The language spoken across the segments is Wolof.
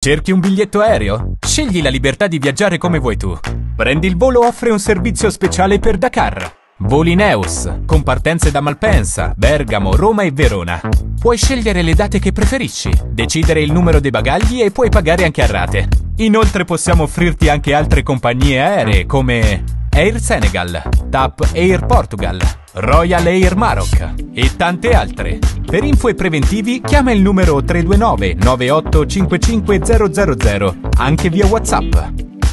Cerchi un biglietto aereo? Scegli la libertà di viaggiare come vuoi tu. Prendi il Volo offre un servizio speciale per Dakar. Voli Neos, con partenze da Malpensa, Bergamo, Roma e Verona. Puoi scegliere le date che preferisci, decidere il numero dei bagagli e puoi pagare anche a rate. Inoltre possiamo offrirti anche altre compagnie aeree come Air Senegal, TAP Air Portugal, Royal Air Maroc e tante altre. Per info e preventivi chiama il numero 329 9855 000 anche via WhatsApp.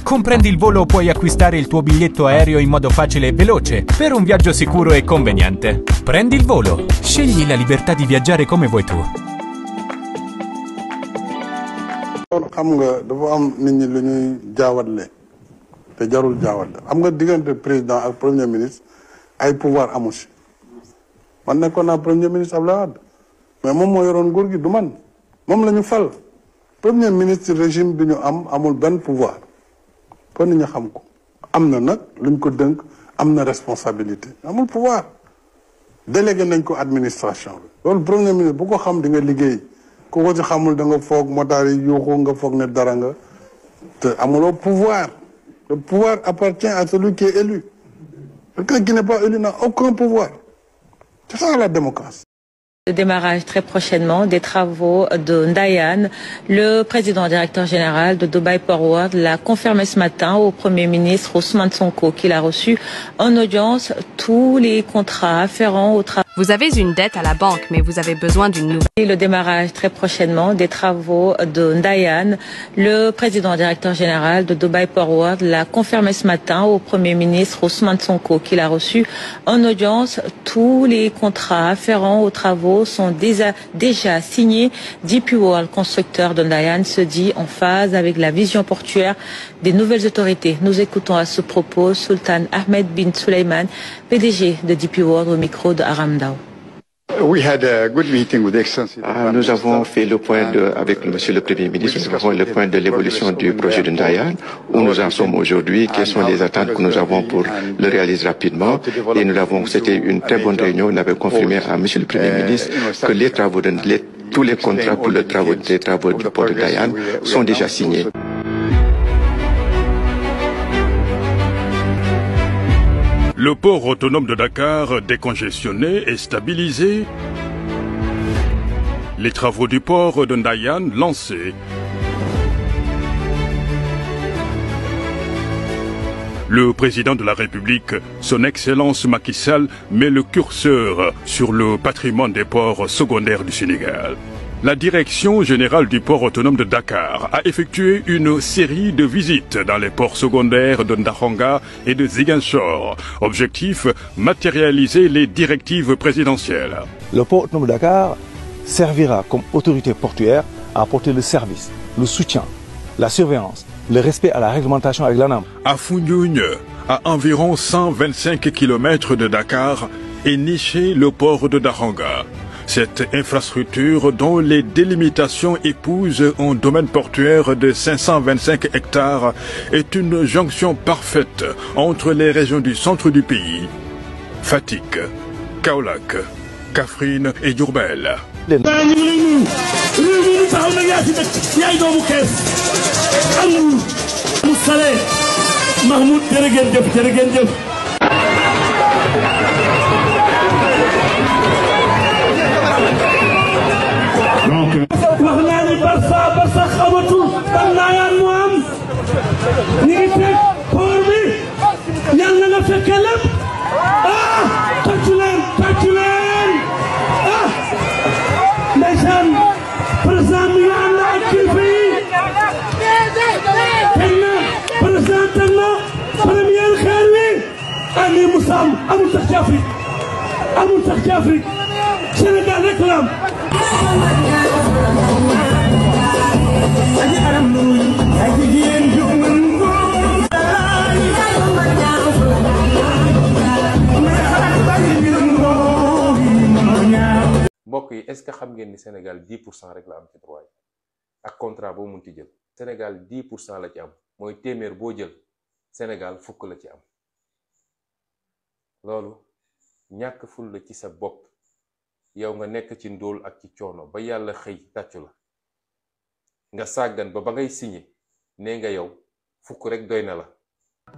Comprendi il Volo, puoi acquistare il tuo biglietto aereo in modo facile e veloce per un viaggio sicuro e conveniente. Prendi il Volo, scegli la libertà di viaggiare come vuoi tu. xam nga dafa am nit ñi lu ñuy jaawatle te jarul jaawatle xam nga diggante président ak premier ministre ay pouvoir amu si man nekkoon naa premier ministre Abdoulaye Wade mais moom moo yoroon nguur gi du man moom la ñu fal premier ministre régime bi ñu amul benn pouvoir kon nit ñi xam ko am na nag luñ ko dënk am na responsabilité amul pouvoir délégué nañ ko administration bi loolu premier ministre bu ko xam di nga liggéey ku ko ci xamul da nga foog motaar yi yuuxu nga foog ne dara nga te amuloo pouvoir le pouvoir appartient à celui qui est élu quelqu'un qui n'est pas élu n'a aucun pouvoir c'est ça la démocratie. Le démarrage très prochainement des travaux de Ndayan. Le président directeur général de Dubai Port World l'a confirmé ce matin au Premier ministre Ousmane Sonko qu'il a reçu en audience tous les contrats afférents aux travaux. Vous avez une dette à la banque, mais vous avez besoin d'une nouvelle. Le démarrage très prochainement des travaux de Ndayan. Le président directeur général de Dubai Port World l'a confirmé ce matin au Premier ministre Ousmane Sonko qu'il a reçu en audience tous les contrats afférents aux travaux sont déjà signés. DP World, constructeur de Ndayan, se dit en phase avec la vision portuaire des nouvelles autorités. Nous écoutons à ce propos Sultan Ahmed bin Suleiman, PDG de DP World, au micro de Aram Dao. Nous avons fait le point avec Monsieur le Premier ministre, nous avons le point de l'évolution du projet de Ndayan, où nous en sommes aujourd'hui, quelles sont les attentes que nous avons pour le réaliser rapidement. Et c'était une très bonne réunion, on avait confirmé à Monsieur le Premier ministre que les travaux tous les contrats pour les travaux du port de Ndayan sont déjà signés. Le port autonome de Dakar décongestionné et stabilisé. Les travaux du port de Ndayan lancés. Le président de la République, son Excellence Macky Sall, met le curseur sur le patrimoine des ports secondaires du Sénégal. La Direction générale du port autonome de Dakar a effectué une série de visites dans les ports secondaires de Ndakhonga et de Ziguinchor. Objectif, matérialiser les directives présidentielles. Le port autonome de Dakar servira comme autorité portuaire à apporter le service, le soutien, la surveillance, le respect à la réglementation avec l'ANAM. À Foundiougne, à environ 125 km de Dakar, est niché le port de Ndakhonga. Cette infrastructure, dont les délimitations épousent un domaine portuaire de 525 hectares, est une jonction parfaite entre les régions du centre du pays, Fatick, Kaolack, Kaffrine et Diourbel. wax naa ni Barça xamatul ban Ndayan moo am ñu ngi teg port bi yal na nga fekke lépp tàccu leen ndeysaan président mi ngi ànd ak kilifa yi président teg na première xeer wi lii mu sàmm amul sax ci Afrique Sénégal rek la am. mbokk yi est-ce que xam ngeen ni Sénégal 10% rek la am ci droit yi ak contrat boo munti jël Sénégal 10% la ci am mooy téeméer boo jël Sénégal fukk la ci am loolu ñàkk ful la ci sa bopp yow nga nekk ci ndóol ak ci coono ba yàlla xëy tàccu la nga sàggan ba ngay signé nee nga yow fukk rek doy na la.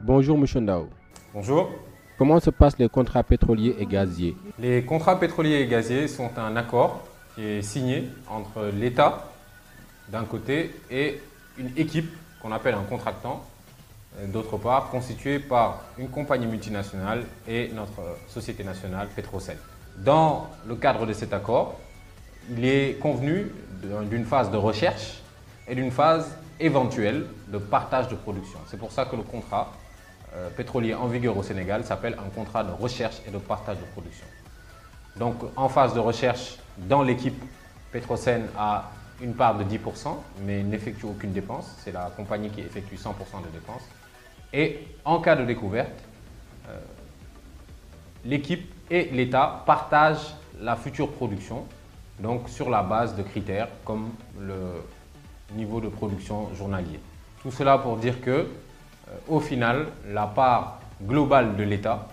Bonjour Monsieur Ndao. Bonjour. Comment se passent les contrats pétroliers et gaziers? Les contrats pétroliers et gaziers sont un accord qui est signé entre l'État d'un côté et une équipe qu'on appelle un contractant, d'autre part constituée par une compagnie multinationale et notre société nationale Petrosen. Dans le cadre de cet accord, il est convenu d'une phase de recherche et d'une phase éventuelle de partage de production. C'est pour ça que le contrat pétrolier en vigueur au Sénégal s'appelle un contrat de recherche et de partage de production. Donc en phase de recherche, dans l'équipe, Petrosen a une part de 10%, mais n'effectue aucune dépense. C'est la compagnie qui effectue 100% des dépenses. Et en cas de découverte, l'équipe et l'État partagent la future production, donc sur la base de critères comme le niveau de production journalier. Tout cela pour dire que, au final, la part globale de l'État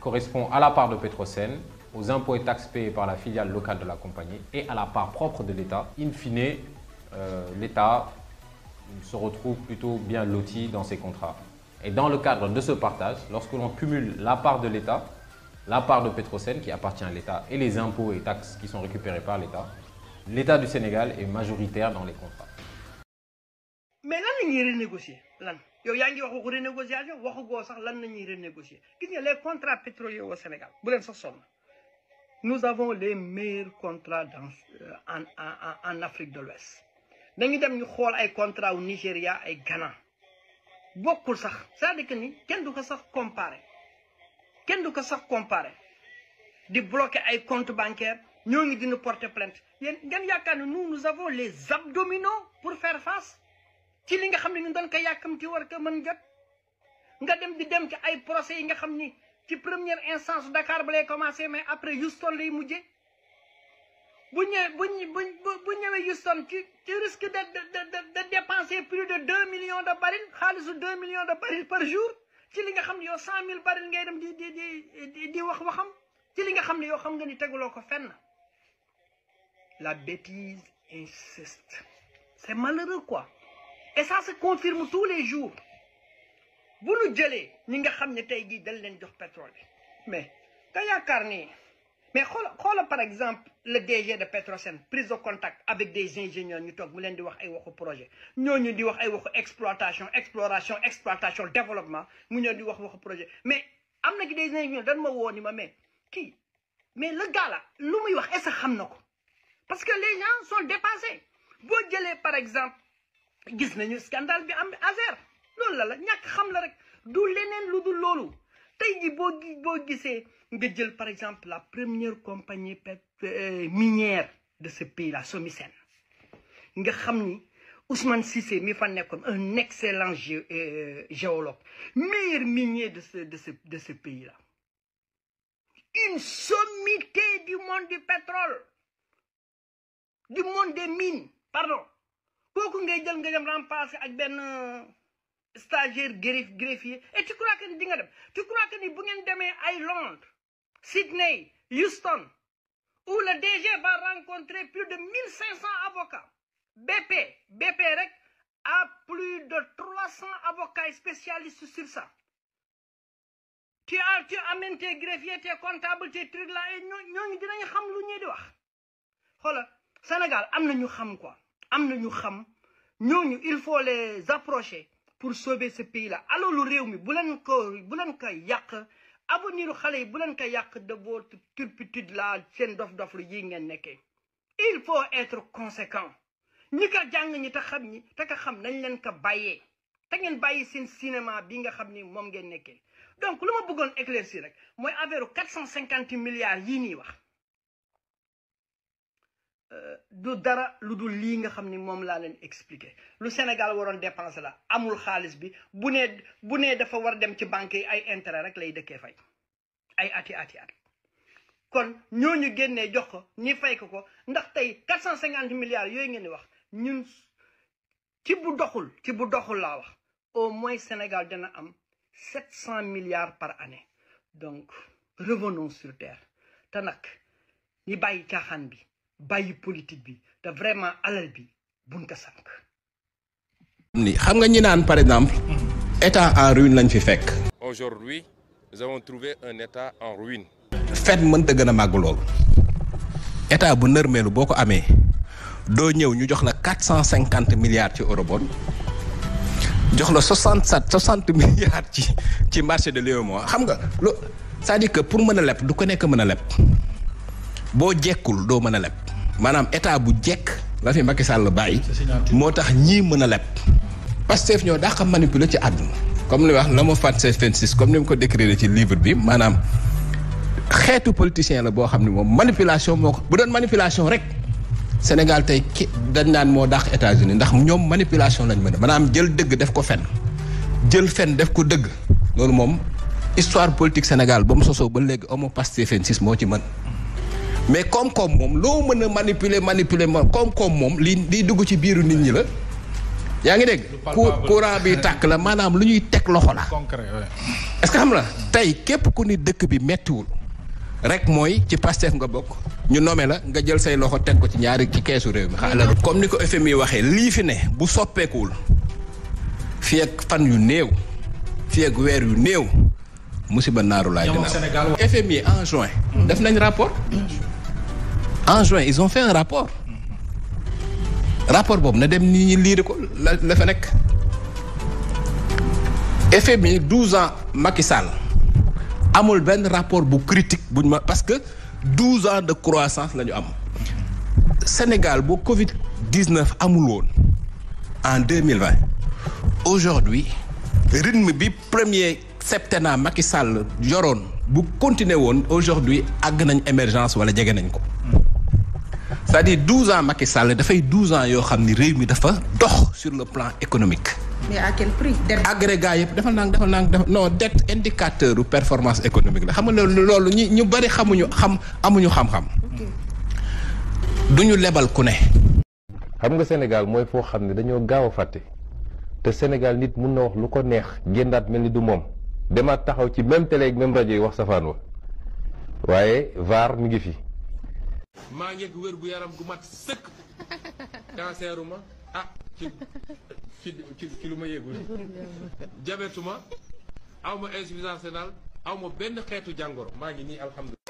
correspond à la part de Petrosen, aux impôts et taxes payés par la filiale locale de la compagnie et à la part propre de l'État. In fine, l'État se retrouve plutôt bien loti dans ces contrats. Et dans le cadre de ce partage, lorsque l'on cumule la part de l'État, la part de Petrosen qui appartient à l'État et les impôts et taxes qui sont récupérés par l'État, l'État du Sénégal est majoritaire dans les contrats. Mais là, on va renégocier. Yow yaa ngi wax waxu renégociation waxu goo sax lan la ñuy renégocier gis nga les contrats pétroliers au Sénégal bu leen sax sonn nous avons les meilleurs contrats en Afrique de l'Ouest dañu dem ñu xool ay contrats au Nigeria ay Ghana bokkul sax c'est-à-dire que ni kenn du ko sax comparer di bloquer ay comptes bancaires ñoo ngi dina porter plainte yéen ngeen yaakaar ne nous avons les abdominaux pour faire face ci li nga xam ne ñu doon ko yàkkamti war ko mën jot nga dem di dem ci ay procès yi nga xam ni ci première instance Dakar ba lay commencé mais après Houston lay mujjee bu ñëwee Houston tu risques de dépenser plus de 2 millions de barils xaalisu 2 millions de barils par jour ci li nga xam ne yow 100 000 barils ngay dem di wax waxam ci li nga xam ne yow xam nga ni teguloo ko fenn. La bêtise insiste. C'est malheureux quoi. Et ça se confirme tous les jours. Vous nous dites, nous savons que nous pétrole. Mais, mais par exemple, le DG de Petrosen, prise de contact avec des ingénieurs, nous avons dit un projet. Nous avons dit exploitation, développement. Nous avons dit un projet. Mais, il y a des ingénieurs qui m'ont dit, mais le gars là, est-ce que parce que les gens sont dépassés. Vous dites par exemple, gis nañu scandale bi am Azer loolu la ñàkk xam la rek du leneen lu dul loolu tey ji boo gisee nga jël par exemple la première compagnie minière de ce pays là Somisen nga xam ni Ousmane Cissé mi fa nekkoon un excellent géologue meilleur minier de ce pays là une sommité du monde du pétrole du monde des mines pardon kooku ngay jël nga dem remplacer ak benn stagiaire greffier et tu crois que ni di nga dem tu crois que ni bu ngeen demee ay Londres Sydney Houston où le DG va rencontrer plus de 1500 avocats BP rek a plus de 300 avocats spécialistes sur ça tu amènes tes greffiers tes comptables tes trucs là et ñooñu dinañu xam lu ñuy di wax xoola Sénégal am na ñu xam quoi am na ñu xam ñooñu il faut les approcher pour sauver ce pays là alors lu réew mi bu leen ko yàq avenir xale yi bu leen ko yàq de votre turpitude là seen dof lu yi ngeen nekkee il faut être conséquent ñi ko jàng ñi te xam nañ leen ko bàyyee te ngeen bàyyi seen cinéma bi nga xam ni moom ngeen nekkee donc lu ma bëggoon éclaircir rek mooy affaire 450 milliards yii nii wax du dara lu dul lii nga xam ni moom laa leen expliqué lu Sénégal waroon dépenser la amul xaalis bi bu nee dafa war dem ci banque yi ay intérêt rek lay dëkkee fay ay ati kon ñooñu génnee jox ko ñi fay ko ndax tey 450 milliards yooyu ngeen di wax ñun ci bu doxul laa wax au moins Sénégal dana am 700 milliards par année donc revenons sur terre te nag ñi bàyyi caaxaan bi bàyyi politique bi te vraiment alal bi buñ ko sànq. xam nga ñi naan par exemple état en ruine lañ fi fekk. Aujourd'hui, nous avons trouvé un état en ruine. Fet mënta gën a màgg loolu état bu nërmeelu boo ko amee doo ñëw ñu jox la 450 milliards ci eurobond jox la 60 milliards ci marché de l'UEMOA xam nga c'est-à-dire que pour mën a leb du ko nekk mën a leb boo jekkul doo mën a leb maanaam état bu jekk la fi Macky Sall bàyyi moo tax ñii mën a leb Pastef ñoo daa xam manipuler ci àdduna comme li wax la ma fàtte 26 comme ni mu ko décrire ci livre bi maanaam xeetu politicien la boo xam ne moom manipulation moo ko bu doon manipulation rek Sénégal tey dañ naan moo dàq États-Unis ndax ñoom manipulation lañ mën a maanaam jël dëgg def ko fen jël fen def ko dëgg loolu moom histoire politique Sénégal ba mu sosoo ba léegi homo Pastef 26 moo ci mën mais koom-koom moom loo mën a manipuler koom-koom moom lii dugg ci biiru nit ñi la yaa ngi dégg courant bi tàkk la maanaam lu ñuy teg loxo la est-ce que xam la tey képp ku ni dëkk bi mettiwul rek mooy ci Pastef nga bokk ñu nommé la nga jël say loxo teg ko ci ñaari ci keesu réew mi xaaral comme ni ko FMI waxee lii fi ne bu soppeekuwul fii ak fan yu néew fii ak weer yu néew musiba naaru laay dina FMI en juin def nañ rapport en juin ils ont fait un rapport boobu na dem nit ñi liiri ko la fa nekk FMI 12 ans Macky Sall amul benn rapport bu critique buñ ma parce que 12 ans de croissance la ñu am Sénégal bu Covid-19 amul woon en 2020 aujourd'hui rythme bi premier septennat Macky Sall yoroon bu continuer woon aujourd'hui àgg nañ émergence wala jege nañ ko c'est-à-dire 12 ans Macky Sall dafay 12 ans yoo xam ni réew mi dafa dox sur le plan économique. mais à quel prix. agrégat yëpp defal naa non dette indicateur u performance économique la xam nga loolu ñu bari amuñu xam-xam. duñu lebal ku ne. xam nga Sénégal mooy foo xam ne dañoo gaaw a fàtte te Sénégal nit mun na wax lu ko neex génnaat mel ni du moom demaat taxaw ci même télé ak même rajo yi wax safaan wa waaye VAR mi ngi fi. maa ngi ak wér bu yaram gu mat sëkk canceruma ci lu ma yëgul jabetuma aw ma insuffisance rénale aw ma benn xeetu jàngoro maa ngi nii alhamdulilah.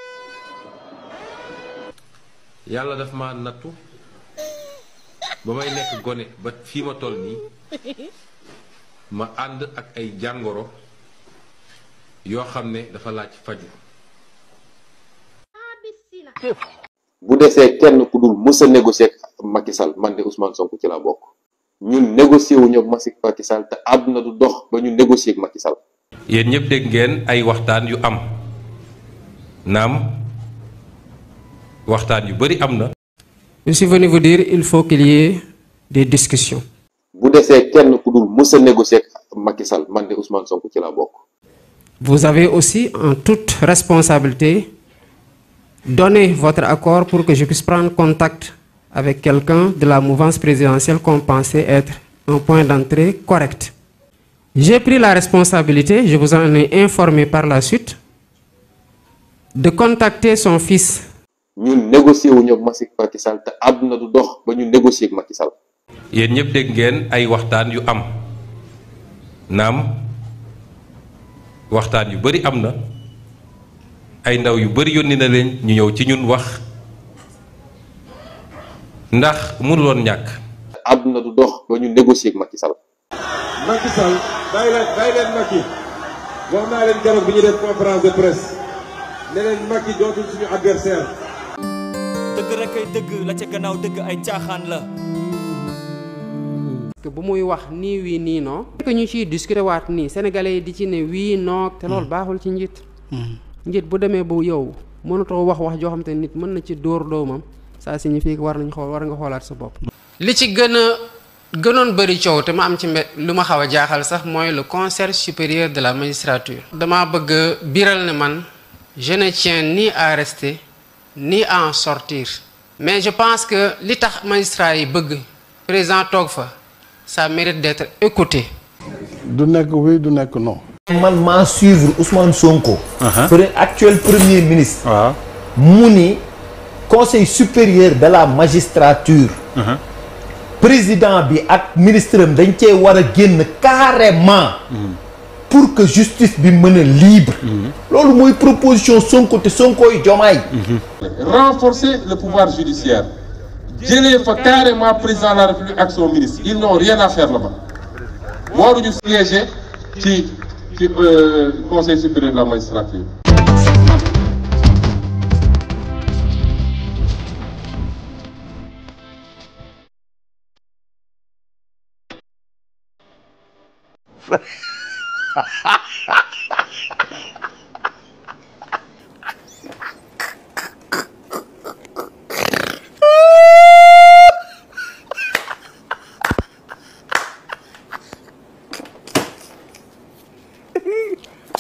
yàlla daf ma nattu ba may nekk gone ba fii ma toll nii ma ànd ak ay jàngoro yoo xam ne dafa laaj faju. bu desee kenn ku dul mës a négocier ak Macky Sall man de Ousmane Sonko ci la bokk ñun négocier wuñu ak Macky Sall te àdduna du dox ba ñu négocier ak Macky Sall. yéen ñëpp dégg ngeen ay waxtaan yu am naam waxtaan yu bari am na. Je suis venu vous dire il faut qu'il y ait des discussions. bu desee kenn ku dul mës a négocier ak Macky Sall man de Ousmane Sonko ci la bokk. Vous avez aussi en toute responsabilité donné votre accord pour que je puisse prendre contact avec quelqu'un de la mouvance présidentielle qu'on pensait être un point d'entrée correct. J'ai pris la responsabilité, je vous en ai informé par la suite, de contacter son fils. ñun négocier wuñu ak Macky Sall te àdduna du dox ba ñu négocier ak Macky Sall. yéen ñëpp dégg ngeen ay waxtaan yu am naam waxtaan yu bari am na ay ndaw yu bari yónni na leen ñu ñëw ci ñun wax ndax mënuloon ñàkk. àdduna du dox ba ñu négocier ak Macky Sall. Macky Sall bàyyi leen Macky wax naa leen keroog bi ñu def conférence de presse ne leen Macky dootul suñu adversaire. dëgg rek ay dëgg la ca gannaaw dëgg ay caaxaan la. que bu muy wax nii wii nii non. que ñu ciy discuter waat nii sénégalais yi di ci ne wii non te loolu baaxul ci njiit. njiit bu demee bu yow mënatoo wax joo xam te nit mën na ci dóor doomam ça signifie que war nga xoolaat sa bopp. li ci gënoon bëri coow te ma am ci lu ma xaw a jaaxal sax mooy le conseil supérieur de la magistrature. dama bëgg biral ne man je ne tiens ni à rester ni à en sortir. mais je pense que li tax magistrat yi bëgg président toog fa ça mérite d'être écouté. du nekk oui du nekk non. man maa suivre Ousmane Sonko. actuel premier ministre. mu ni conseil supérieur de la magistrature. président bi ak ministre am dañ cee war a génn carrément pour que justice bi mën a libre loolu mooy proposition Sonko te Sonkooy Diomaye renforcer le pouvoir judiciaire jëlee fa carrément président de la République ak son ministre ils n'ont rien à faire là-bas waruñu siéger ci conseil supérieur de la magistrature.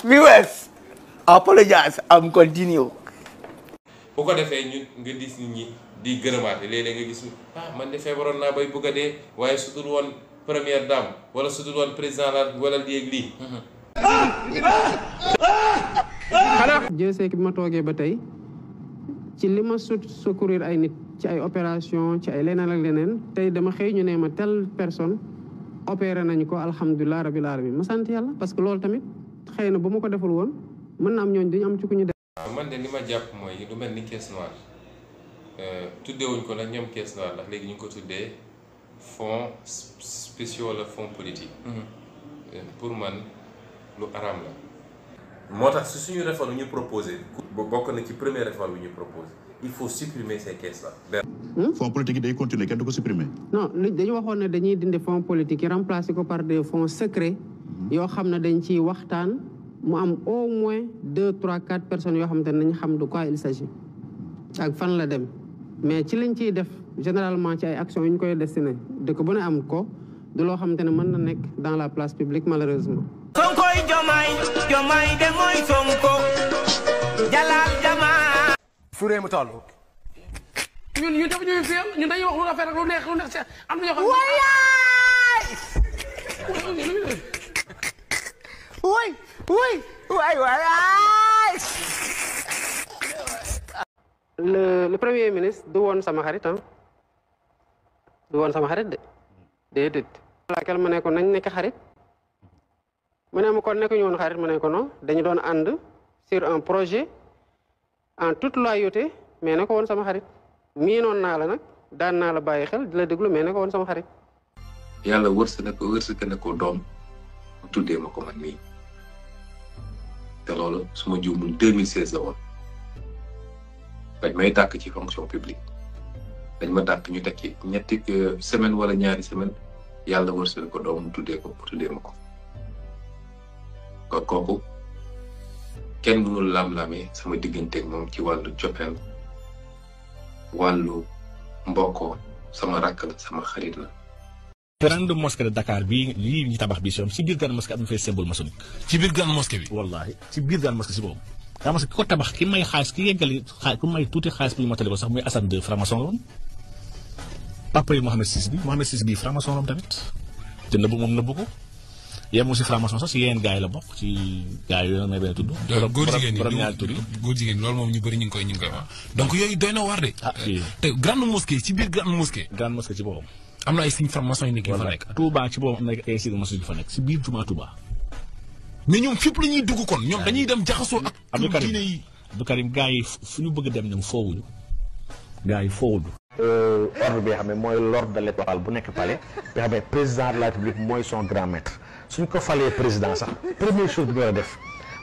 Viewers, apologize, I'm continue. bu ko defee ñun nga gis nit ñi di gërëmaate léeg-léeg nga gis man de feebaroon naa bay bëgg a dee waaye su dul woon première dame wala su dul woon président la wala léegi lii. Dieu sait que bi ma toogee ba tey ci li ma secourir ay nit ci ay opération ci ay leneen ak leneen tey dama xëy ñu ne ma telle personne opéré nañu ko alhamdulilah rabil alamin ma sant yàlla parce que loolu tamit xëy na bu ma ko deful woon mën na am ñooñu dañu am ci ku ñu def. man de li ma jàpp mooy lu mel ni caisse noire tuddewuñ ko nag ñoom caisse noire ndax léegi ñu ngi ko tuddee fonds spéciaux wala fonds politique. pour man lu araam la. moo tax si suñu réforme ñu proposé bokk na ci première réforme bi ñu proposé il faut supprimer ces caisses là. fonds politique yi day continuer kenn du ko supprimer. non dañu waxoon ne dañuy dindi fonds politique yi remplacer ko par des fonds secrets yoo xam ne dañ ciy waxtaan mu am au moins 2, 3, 4 personnes yoo xamante ne nañ xam de quoi il s'agit ak fan la dem mais ci lañ ciy def généralement ci ay actions yu ñu koy destiné dëkk bu ne am ko du loo xamante ne mën na nekk dans la place publique malheureusement. Sonkoy Diomaye de mooy Sonko Jalal Jama fu réew mi toll. ñun dafa ñuy fiyal ñun dañuy wax lu rafet ak lu neex am na ñoo xam le premier ministre du woon sama xarit du woon sama xarit de déedéet. laquelle ma ne ko nañ nekk xarit mu ne ma kon nekk ñu woon xarit mu ne ko non dañu doon ànd sur un projet en toute loyauté mais ne ko woon sama xarit miinoon naa la nag daan naa la bàyyi xel di la déglu mais ne ko woon sama xarit. yàlla wërsëg na ko doom mu tuddee ma ko man mii te loolu su ma juumul 2016 la woon bañ may tàkk ci fonction publique dañ ma tàkk ñu teg ci ñetti semaine wala ñaari semaine yàlla wërsëg ko doom mu tuddee ma ko kon kooku kenn mënul lam-lamee sama digganteeg moom ci wàllu cofeel wàllu mbokkoo sama rakk la sama xarit la. grande mosquée de Dakar bii lii ñu tabax bi si biir grande mosquée am na fay symbole maçonnique. ci biir grande mosquée bi. wallaahi ci biir grande mosquée si boobu. grande mosquée ki ko tabax ki may xaalis ki yeggali xaalis ku may tuuti xaalis bu ñu motali ko sax muy Assane II franc-maçon la woon. papa yi Mohamed VI bii franc-maçon la woon tamit te nëbbu moom nëbbu ko yemu si franc-maçon sax si yeneen gars yi la bokk ci gars yi yooyu may benn tudd. góor jigéen loolu moom ñu bëri ñu ngi koy wax donc yooyu doy na waar de. te grande mosquée ci biir grande mosquée. grande mosquée ci boppam. am na ay signes franc-maçon yu nekk fa nekk. Touba ci boobu am na ay signes maçon yu fa nekk si biir Touba. mais ñoom fépp la ñuy dugg kon ñoom dañuy dem jaxasoo ak. Abdou Karim gars yi fu ñu bëgg dem ñoom foowuñu. gars yi foowuñu. ordre bi nga xam ne mooy l'ordre de l'étoile bu nekk palais nga xam ne président de la République mooy son grand maître suñ ko falee président sax première chose bi ñu war a def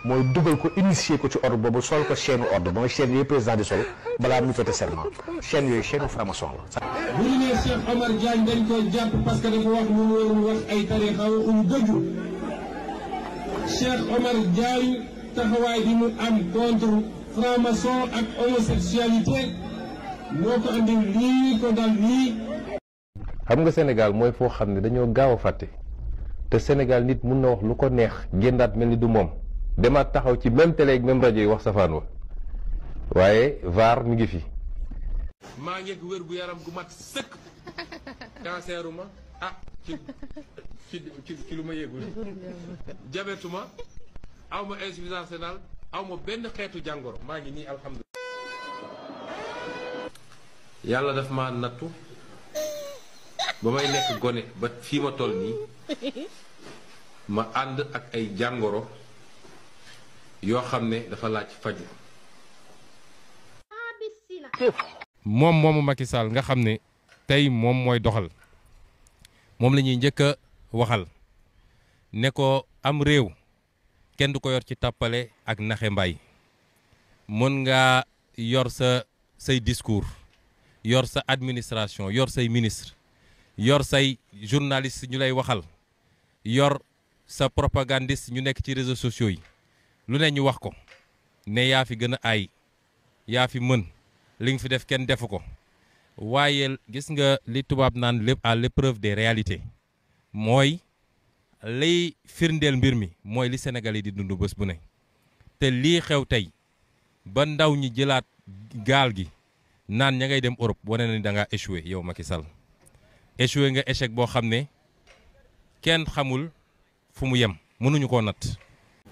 mooy dugal ko initier ko ci ordre boobu sol ko chaîne ordre mooy chaîne yooyu président di sol balaa muy fete serment chaîne yooyu chaîne franc-maçon la. bu ñu nee Cheikh Omar Diagne dañ koy jàpp parce que dafa wax lu warul wax ay tarixa waxuñu dëgg Cheikh Omar Diagne taxawaay bi mu am contre franc-maçon ak homosexualité moo ko andi lii ko dal lii. xam nga Sénégal mooy foo xam ne dañoo gaaw a fàtte te Sénégal nit mun na wax lu ko neex génnaat mel ni du moom demaat taxaw ci même télé ak même rajo yi wax safaan wa waaye VAR mi ngi fi. maa ngi wér bu yaram gu mat sëkk canceruma ci lu ma yëgul jabetuma aw ma insuffisance rénale aw ma benn xeetu jàngoro maa ngi nii alhamdulilah. yàlla daf ma nattu ba may nekk gone ba fii ma toll nii ma ànd ak ay jàngoro yoo xam ne dafa laaj faju. moomu Macky Sall nga xam ne tey moom mooy doxal moom la ñuy njëkk a waxal ne ko am réew kenn du ko yor ci tàppale ak naxe mbay. mën nga yor say discours yor sa administration yor say ministre yor say journaliste ñu lay waxal yor sa propagandiste ñu nekk ci réseaux sociaux yi lu ne ñu wax ko ne yaa fi gën a aay yaa fi mën li nga fi def kenn defu ko waaye gis nga li tubaab naan lépp à l'épreuve des réalités mooy liy firndeel mbir mi mooy li Sénégal yi di dund bés bu ne te lii xew tey ba ndaw ñi jëlaat gaal gi naan ña ngay dem Europe wane na ni da ngaa échoué yow Macky Sall échoué nga échec boo xam ne kenn xamul fu mu yem mënuñu koo natt.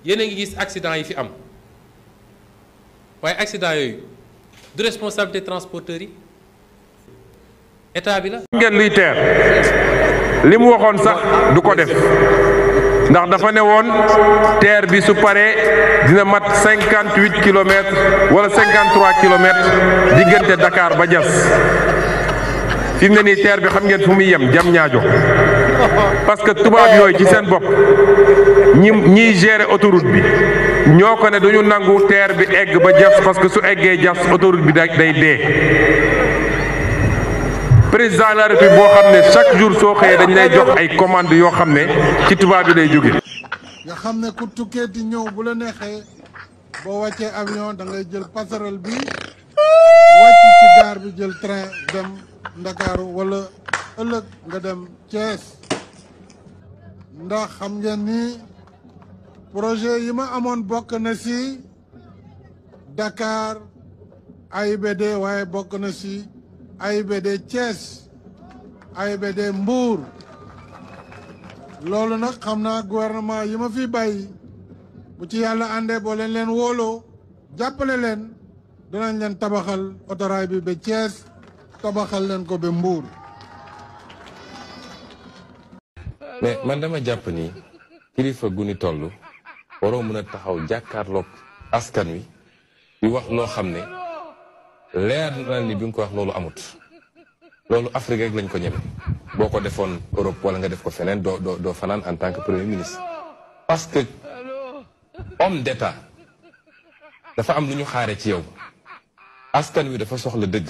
yéen a ngi gis accident yi fi am waaye accident yooyu du responsabilité transporteurs yi état bi la. ngeen luy teer li mu waxoon sax du ko def ndax dafa ne woon teer bi su paree dina mat 58 kilomètres wala 53 kilomètres diggante Dakar ba Diass fi mu ne nii teer bi xam ngeen fu muy yem jam ñaajo parce que tubaab yooyu ci seen bopp ñiy gérer autoroute bi ñoo ko ne duñu nangu teer bi egg ba Diass parce que su eggee Diass autoroute bi day dee. président de la République boo xam ne chaque jour soo xëyee dañ lay jox ay commande yoo xam ne ci tubaab bi lay jóge. nga xam ne ku tukkee di ñëw bu la neexee boo wàccee avion da ngay jël passerelle bi wàcc ci gaar bi jël train dem Ndakaaru wala ëllëg nga dem Thiès ndax xam ngeen ni projet yi ma amoon bokk na ci Dakar AIBD waaye bokk na ci AIBD Thiès AIBD Mbour loolu nag xam naa gouvernement yi ma fi bàyyi bu ci yàlla àndee boo leen wóoloo jàppale leen danañ leen tabaxal autorail bi ba Thiès tabaxal leen ko ba Mbour. mais man dama jàpp ni kilifa gu ni toll waroo mën a taxaw jàkkaarloog askan wi di wax loo xam ne leer na ni bi nga ko wax loolu amut loolu Afrique rek lañ ko ñeme boo ko defoon Europe wala nga def ko feneen doo fanaan en tant que premier ministre. parce que homme d'état dafa am lu ñu xaare ci yow askan wi dafa soxla dëgg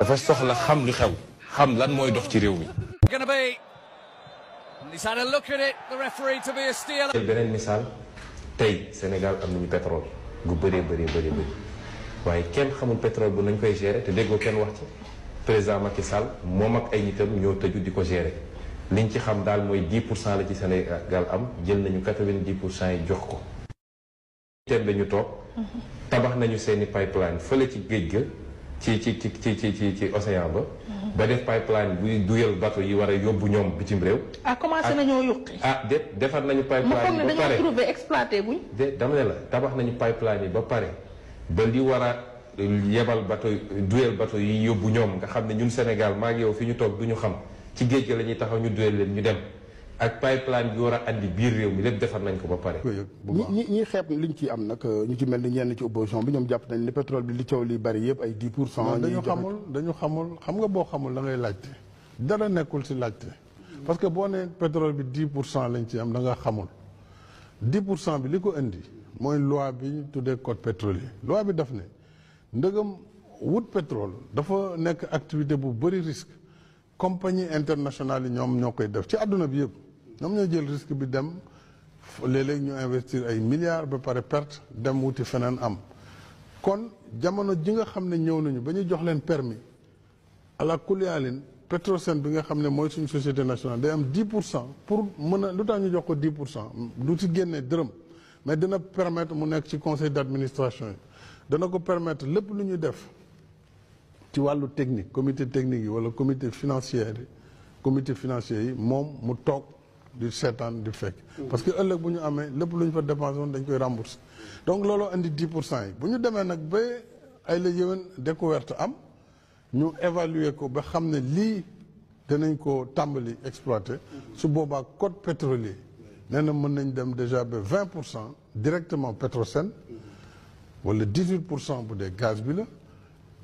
dafa soxla xam lu xew xam lan mooy dox ci réew mi. beneen misaal tey Sénégal am nañu pétrole gu bëree bëri waaye kenn xamul pétrole bu nañ koy gérer te déggoo kenn wax ci président Macky Sall moom ak ay nitam ñoo tëju di ko gérer liñ ci xam daal mooy 10% la ci Sénégal am jël nañu 90% yi jox ko. itam dañu toog tabax nañu seeni pipeline fële ci géej ga ci océan ba def pipeline buy duyal bateau yi war a yóbbu ñoom bitim réew. commencé nañoo yuqi. defar nañu pipeline yi ba pare dañoo trouvé exploité guñ. dama ne la tabax nañu pipeline yi ba pare ba li war a yebal bateau duyal bateau yi yóbbu ñoom nga xam ne ñun Sénégal maa ngi yow fi ñu toog du ñu xam ci géej ga la ñuy taxaw ñu duyal leen ñu dem ak pipeline bi war a andi biir réew mi lépp defar nañ ko ba pare. ñi xeeb liñ ci am nag ñu ci mel ni ñenn ci opposition bi ñoom jàpp nañ ni pétrole bi li coow li bari yëpp ay 10%. dañu xamul xam nga boo xamul da ngay laajte dara nekkul si laajte parce que boo nee pétrole bi 10% lañ ci am da nga xamul 10% bi li ko indi mooy loi bi ñu tuddee code pétrolier loi bi daf ne ndëgam wut pétrole dafa nekk activité bu bëri risque compagnie internationale yi ñoom ñoo koy def ci àdduna bi yëpp ñoom ñoo jël risque bi dem léeg-léeg ñu investir ay milliards ba pare perte dem wuti feneen am kon jamono ji nga xam ne ñëw nañu ba ñu jox leen permis ala kuliyaalin Petrosen bi nga xam ne mooy suñu société nationale day am 10% pour mën a lu tax ñu jox ko 10% du ci génnee dërëm mais dina permettre mu nekk ci conseil d'administration yi dana ko permettre lépp lu ñu def ci wàllu technique comité technique yi wala comité financier yi moom mu toog di seetaan di fekk parce que ëllëg bu ñu amee lépp lu ñu fa dépensé woon dañ koy rembourser donc looloo indi 10% yi bu ñu demee nag ba ay la yéwén découverte am ñu évaluer ko ba xam ne lii dinañ ko tàmbali exploiter su boobaa code pétrolier nee na mën nañ dem déjà ba 20% directement Petrosen wala 18% bu dee gaz bi la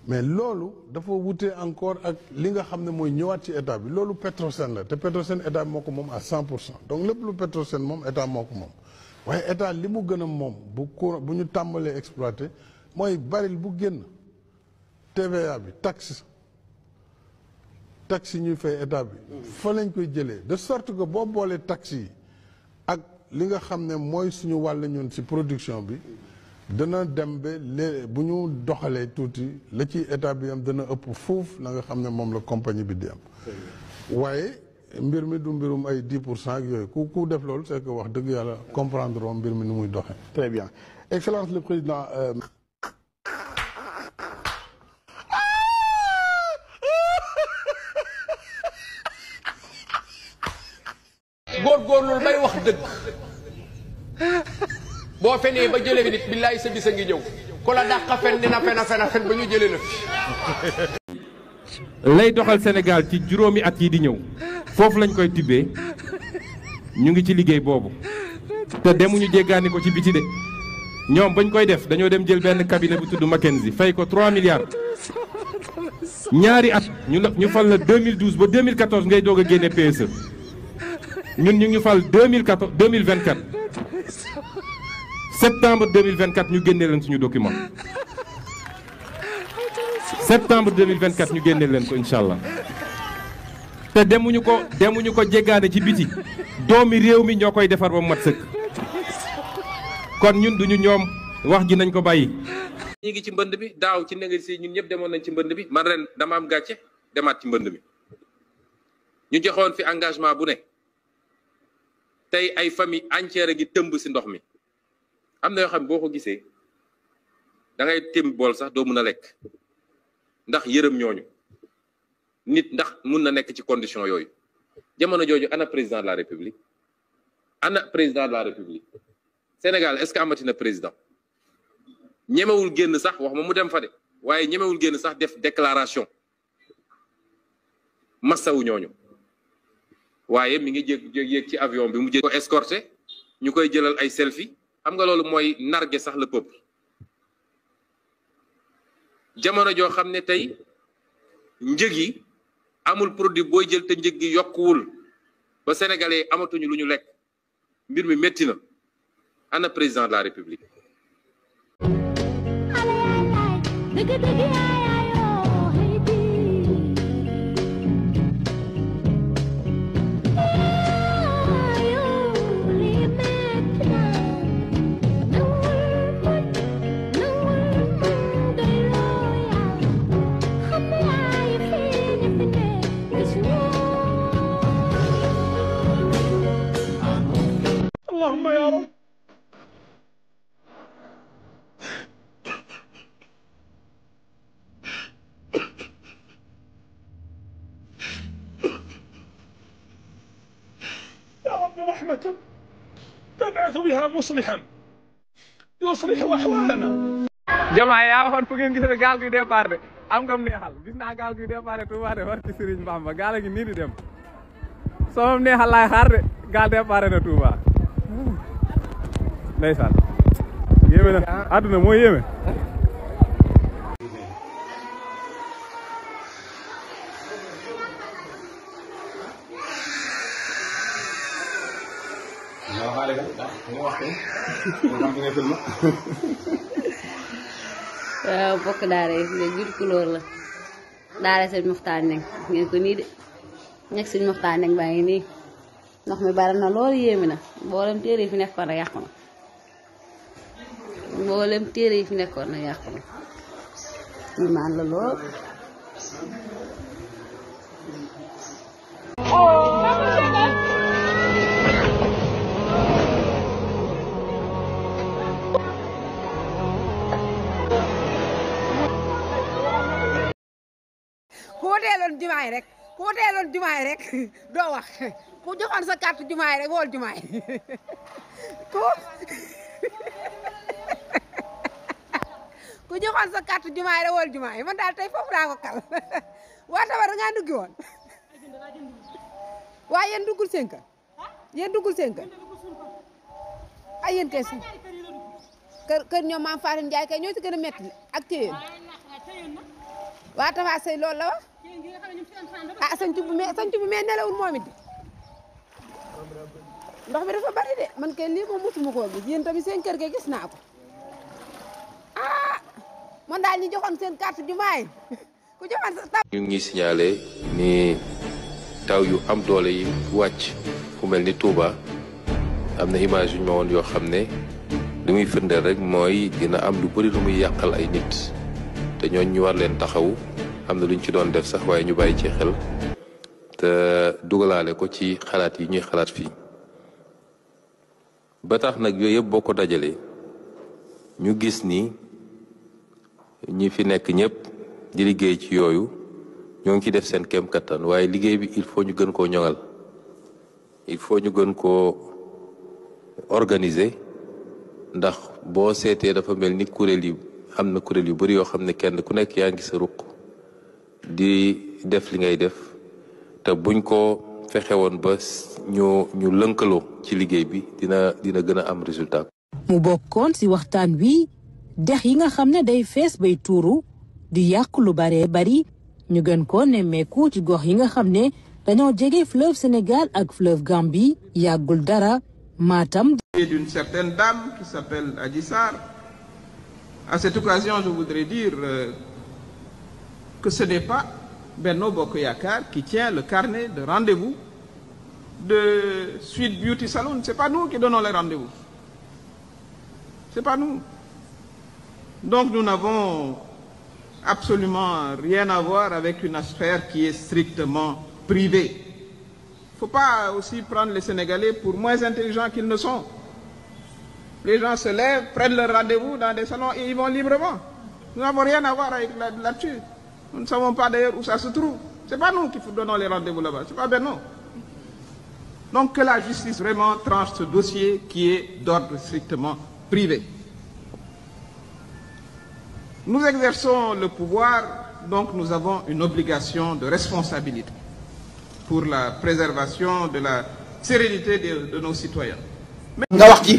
mais loolu dafa wutee encore ak li nga xam ne mooy ñëwaat ci état bi loolu Petrosen la te Petrosen état bi moo ko moom à 100% donc lépp lu Petrosen moom état moo ko moom waaye état li mu gën a moom bu ñu tàmbalee exploiter mooy baril bu génn TVA bi taxe ñuy fay état bi fa lañ koy jëlee de sorte que boo boolee taxe yi ak li nga xam ne mooy suñu wàll ñun ci production bi dana dem ba bu ñu doxalee tuuti la ci état bi am dana ëpp foofu la nga xam ne moom la compagnie bi di am waaye mbir mi du mbirum ay 10% ak yooyu ku def loolu c'est que wax dëgg yàlla comprendre woon mbir mi ni muy doxee. Très bien. Excellence le président. góorgóorlu bay wax dëgg boo fenee ba jëlee fi nit billaay sa bis a ngi ñëw ku la dàq fen dina fen ba ñu jëlee la fi. lay doxal Sénégal ci juróomi at yi di ñëw foofu lañ koy tibbee ñu ngi ci liggéey boobu te demuñu jéggaani ko ci biti de ñoom bañ koy def dañoo dem jël benn cabinet bu tudd Mackenzie fay ko 3 milliards ñaari at ñu fal la 2012 ba 2014 ngay doog a génne PSE ñun ñu ngi fal 2024 septembre 2024 ñu génne leen suñu document septembre 2024 ñu génne leen ko incha allah te demuñu ko jéggaane ci biti doomi réew mi ñoo koy defar ba mu mat sëkk kon ñun duñu ñoom wax ji nañ ko bàyyi. ñi ngi ci mbënd bi daaw ci négocier ñun ñëpp demoon nañ ci mbënd bi man ren dama am gàcce demaat ci mbënd mi ñu joxoon fi engagement bu ne tey ay famille entière gi tëmb si ndox mi am na yoo xam boo ko gisee da ngay tém bool sax doo mun a lekk ndax yërëm ñooñu nit ndax mun na nekk ci condition yooyu jamono jooju ana président de la république Sénégal est-ce que amati na président ñemewul génn sax wax ma mu dem fa de waaye ñemewul génn sax def déclaration massawu ñooñu waaye mi ngi yéeg ci avion bi mu jël ko escorté ñu koy jëlal ay selfie xam nga loolu mooy narguer sax le peuple jamono joo xam ne tey njëg yi amul produit booy jël te njëg gi yokkuwul ba sénégalais amatuñu lu ñu lekk mbir mi métti na ana président de la république. اللهم يا رب يا رب رحمة تبعث بها مصلحا يصلح أحوالنا. Diomaye yaa waxoon fu ngeen gisee gaal gi départ de am nga neexal gis naa gaal gi départ Touba de war ci Serigne Bamba gaal gi nii di dem soo neexal laay xaar de gaal départ na Touba. ndeysaan yéeme na àdduna moo yéeme. waaw bokk daara yi ne jur couleur la daara sëñ Muxtaar Ñaŋ ngeen ko nii de ñeg sëñ Muxtaar Ñaŋ baa ngi nii ndox mi bari na loolu yéeme na mboolem téere yi fi nekkoon na yàqu na mboolem téere yi fi nekkoon na yàqu na imaan la lool. ku woteeloon jumaay rek ku woteeloon jumaay rek doo wax ku joxoon sa carte jumaay rek wool jumaay ku joxoon sa carte jumaay rek wool jumaay man daal tey foofu daa ko kal waa tabar da ngaa duggi woon waaye yéen duggul seen kër yéen duggul seen kër ay yéen kay si kër ñoom maam Fatou Ndiaye kay ñoo ci gën a métti ak téyeen waa Tafa Sey loolu la wax ah sañ bu mee nelawul moom it ndox mi dafa bari de man kay lii moom mosuma koo gis yéen tamit seen kër ga gis naa ko ah man daal ñu joxoon seen carte jumaay ku joxoon sa ñu ngi signalé ni taw yu am doole yi wàcc fu mel ni Touba am na image yu ñu ma woon yoo xam ne li muy firndeel rek mooy dina am lu bëri lu muy yàqal ay nit te ñooñ ñu war leen taxaw am na lu ñu ci doon def sax waaye ñu bàyyi ci xel te dugalaale ko ci xalaat yi ñuy xalaat fii ba tax nag yooyu yëpp boo ko dajalee ñu gis ni ñi fi nekk ñëpp di liggéey ci yooyu ñoo ngi ci def seen kéem kattan waaye liggéey bi il faut ñu gën koo ñoŋal il faut ñu gën koo organiser ndax boo seetee dafa mel ni kuréel yi am na kuréel yu bari yoo xam ne kenn ku nekk yaa ngi sa ruq di def li ngay def te buñ ko fexe woon ba ñu lënkaloo ci liggéey bi dina gën a am résultat. mu bokkoon ci waxtaan wi dex yi nga xam ne day fees bay tuuru di yàq lu baree bari ñu gën ko nemmeeku ci gox yi nga xam ne dañoo jege fleuve Sénégal ak fleuve Gambie yàggul dara Matam. D'une certaine dame qui s'appelle Adji Sarr. À cette occasion, je voudrais dire que ce n'est pas Benno Bokk Yakaar qui tient le carnet de rendez-vous de Sweet Beauty Salon. C'est pas nous qui donnons les rendez-vous. C'est pas nous. Donc nous n'avons absolument rien à voir avec une affaire qui est strictement privée. Il ne faut pas aussi prendre les Sénégalais pour moins intelligents qu'ils ne sont. Les gens se lèvent, prennent leur rendez-vous dans des salons et ils vont librement. Nous n'avons rien à voir avec là-dessus. Nous ne savons pas d'ailleurs où ça se trouve. Ce n'est pas nous qui donnons les rendez-vous là-bas, ce n'est pas Benno. Donc que la justice vraiment tranche ce dossier qui est d'ordre strictement privé. Nous exerçons le pouvoir, donc nous avons une obligation de responsabilité pour la préservation de la sérénité de nos citoyens. nga wax ci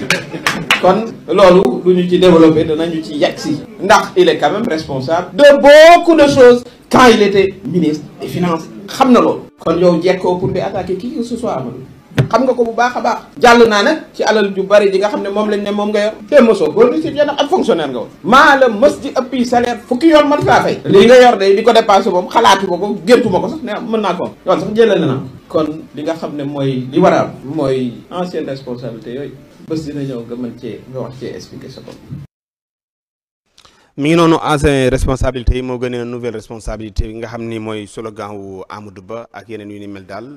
kon loolu lu ñu ci développé danañu ci yegg si ndax il est quand même responsable de beaucoup de choses quand il était ministre des finances xam na loolu kon yow jekkoo pour di attaquer qui que ce soit Amadou xam nga ko bu baax a baax jàll naa nag ci alal ju bari ji nga xam ne moom lañ ne moom nga yor te mosoo góor ni si yenn ab fonctionnaire nga woon maa la mës di ëppi salaire fukki yoon man saa fay lii nga yor de di ko dépassé moom xalaatu ma ko géntuma ko sax ne mën naa ko yoon sax jëlal na kon li nga xam ne mooy li war a am mooy ancienne responsabilité yooyu bés dina ñëw nga mën cee nga wax cee expliquer sa bopp. mi ngi noonu ancienne responsabilité yi moo gën a nouvelle responsabilité bi nga xam ni mooy slogan wu Amadou Ba ak yeneen yu ni mel daal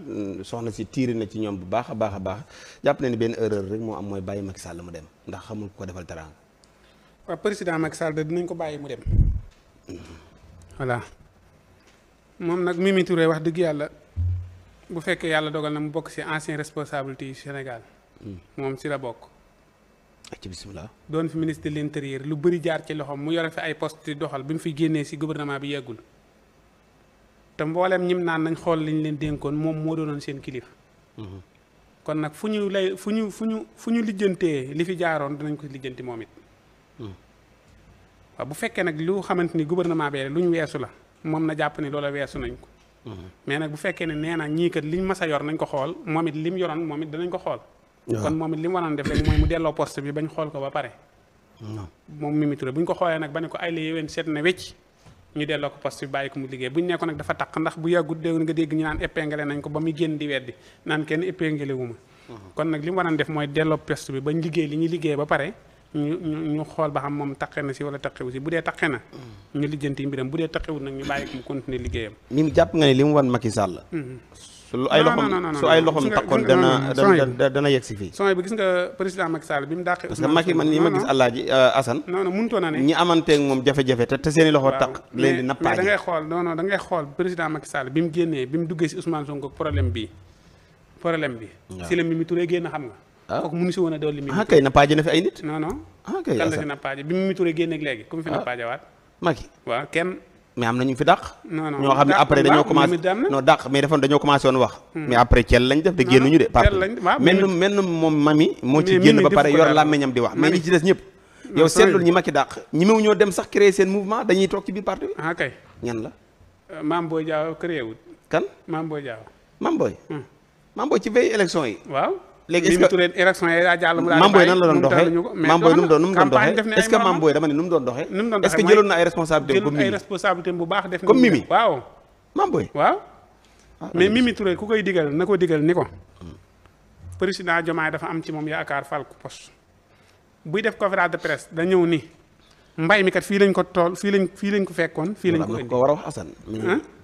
soxna si tiiri na ci ñoom bu baax a baax a baax jàpp na ni benn erreur rek moo am mooy bàyyi Macky Sall mu dem ndax xamul ko defal teraanga. waaw président Macky Sall de dinañ ko bàyyi mu dem voilà moom nag Mimi Touré wax dëgg yàlla bu fekkee yàlla dogal na mu bokk ci ancienne responsabilité yu Sénégal moom ci la bokk. ci bismillah doon fi ministre de l'intérieur lu bëri jaar ci loxoom mu yore fi ay poste di doxal bi mu fi génnee ci gouvernement bi yeggul te mbooleem ñim naan nañ xool liñ leen dénkoon moom moo doonoon seen kilif kon nag fu ñu lijjantee li fi jaaroon dinañ ko lijjanti moom it waaw bu fekkee nag lu xamante ni gouvernement bee lu ñu weesu la moom na jàpp ni loola weesu nañ ko mais nag bu fekkee ne nee na ñii kat liñ mas a yor nañ ko xool moom it lim yoroon moom it danañ ko xool kon moom it li mu waroon def rek mooy mu delloo poste bi bañ xool ko ba pare moom Mimi Touré bu ñu ko xoolee nag ba ne ko ay la yéwén seet na wecc ñu delloo ko poste bi bàyyi ko mu liggéey bu ñu nekkoon nag dafa taq ndax bu yàggut dégg nga dégg ñu naan épinglé nañ ko ba muy génn di weddi naan kenn épinglé wu ma kon nag li mu waroon def mooy delloo poste bi bañ liggéey li ñuy liggéey ba pare ñu xool ba xam moom taqe na si wala taqewu si bu dee taqe na ñu lijjanti mbiram bu dee taqewut nag ñu bàyyi ko mu continuer liggéeyam ni mu jàpp nga ne li mu wan Macky Sall su ay loxom takkoon dana yegg si fii son bi gis nga président Macky Sall bi mu dàqee parce que Macky man ñi ma gis Alaaji Assane non mënutoon na ne ñi amanteeg moom jafe-jafe te seeni loxo taq leen di nappaaje da ngay xool da ngay xool président Macky Sall bi mu génnee bi mu duggee si Ousmane Sonko problème bi si la Mimi Touré génn xam nga kooku mënu si woon a dool li Mimi Touré kay nappaaje na fi ay nit non kay kan la si nappaaje bi Mimi Touré génneeg léegi ku mu fi nappaaje waat Macky waaw kenn mais am na ñu fi dàq. non ñoo xam ne après dañoo commencé non dàq mais defoon dañoo commencé woon wax. mais après Thiel lañ def de génnuñu de. partout menn moom mami moo ci génn ba pare yor làmmiñam di wax mais ñi ci des ñëpp. yow seetlul ñi Macky dàq ñi mew ñoo dem sax créer seen mouvement dañuy toog ci biir parti bi. ah kay ñan la. Mame Boye Diao créé wut. kan Mame Boye Diao. Mame Boye. Mame Boye ci veille élection yi. waaw. léegi est-ce que élection yi daa jàll mu daal Mame Boye nan la doon doxee Mame Boye nu mu doon doxee est-ce que Mame Boye dama ne nu mu doon doxee est-ce que jëloon na ay responsabilités comme Mimi ay responsabilités bu baax def comme Mimi waaw Mame Boye waaw mais Mimi Touré ku koy digal na ko digal ni ko président Diomaye dafa am ci moom yaakaar fal ko poste buy def conférence de presse da ñëw ni mbay mi kat fii lañ ko tool fii lañ ko fekkoon fii lañ ko indi ko war a wax Assane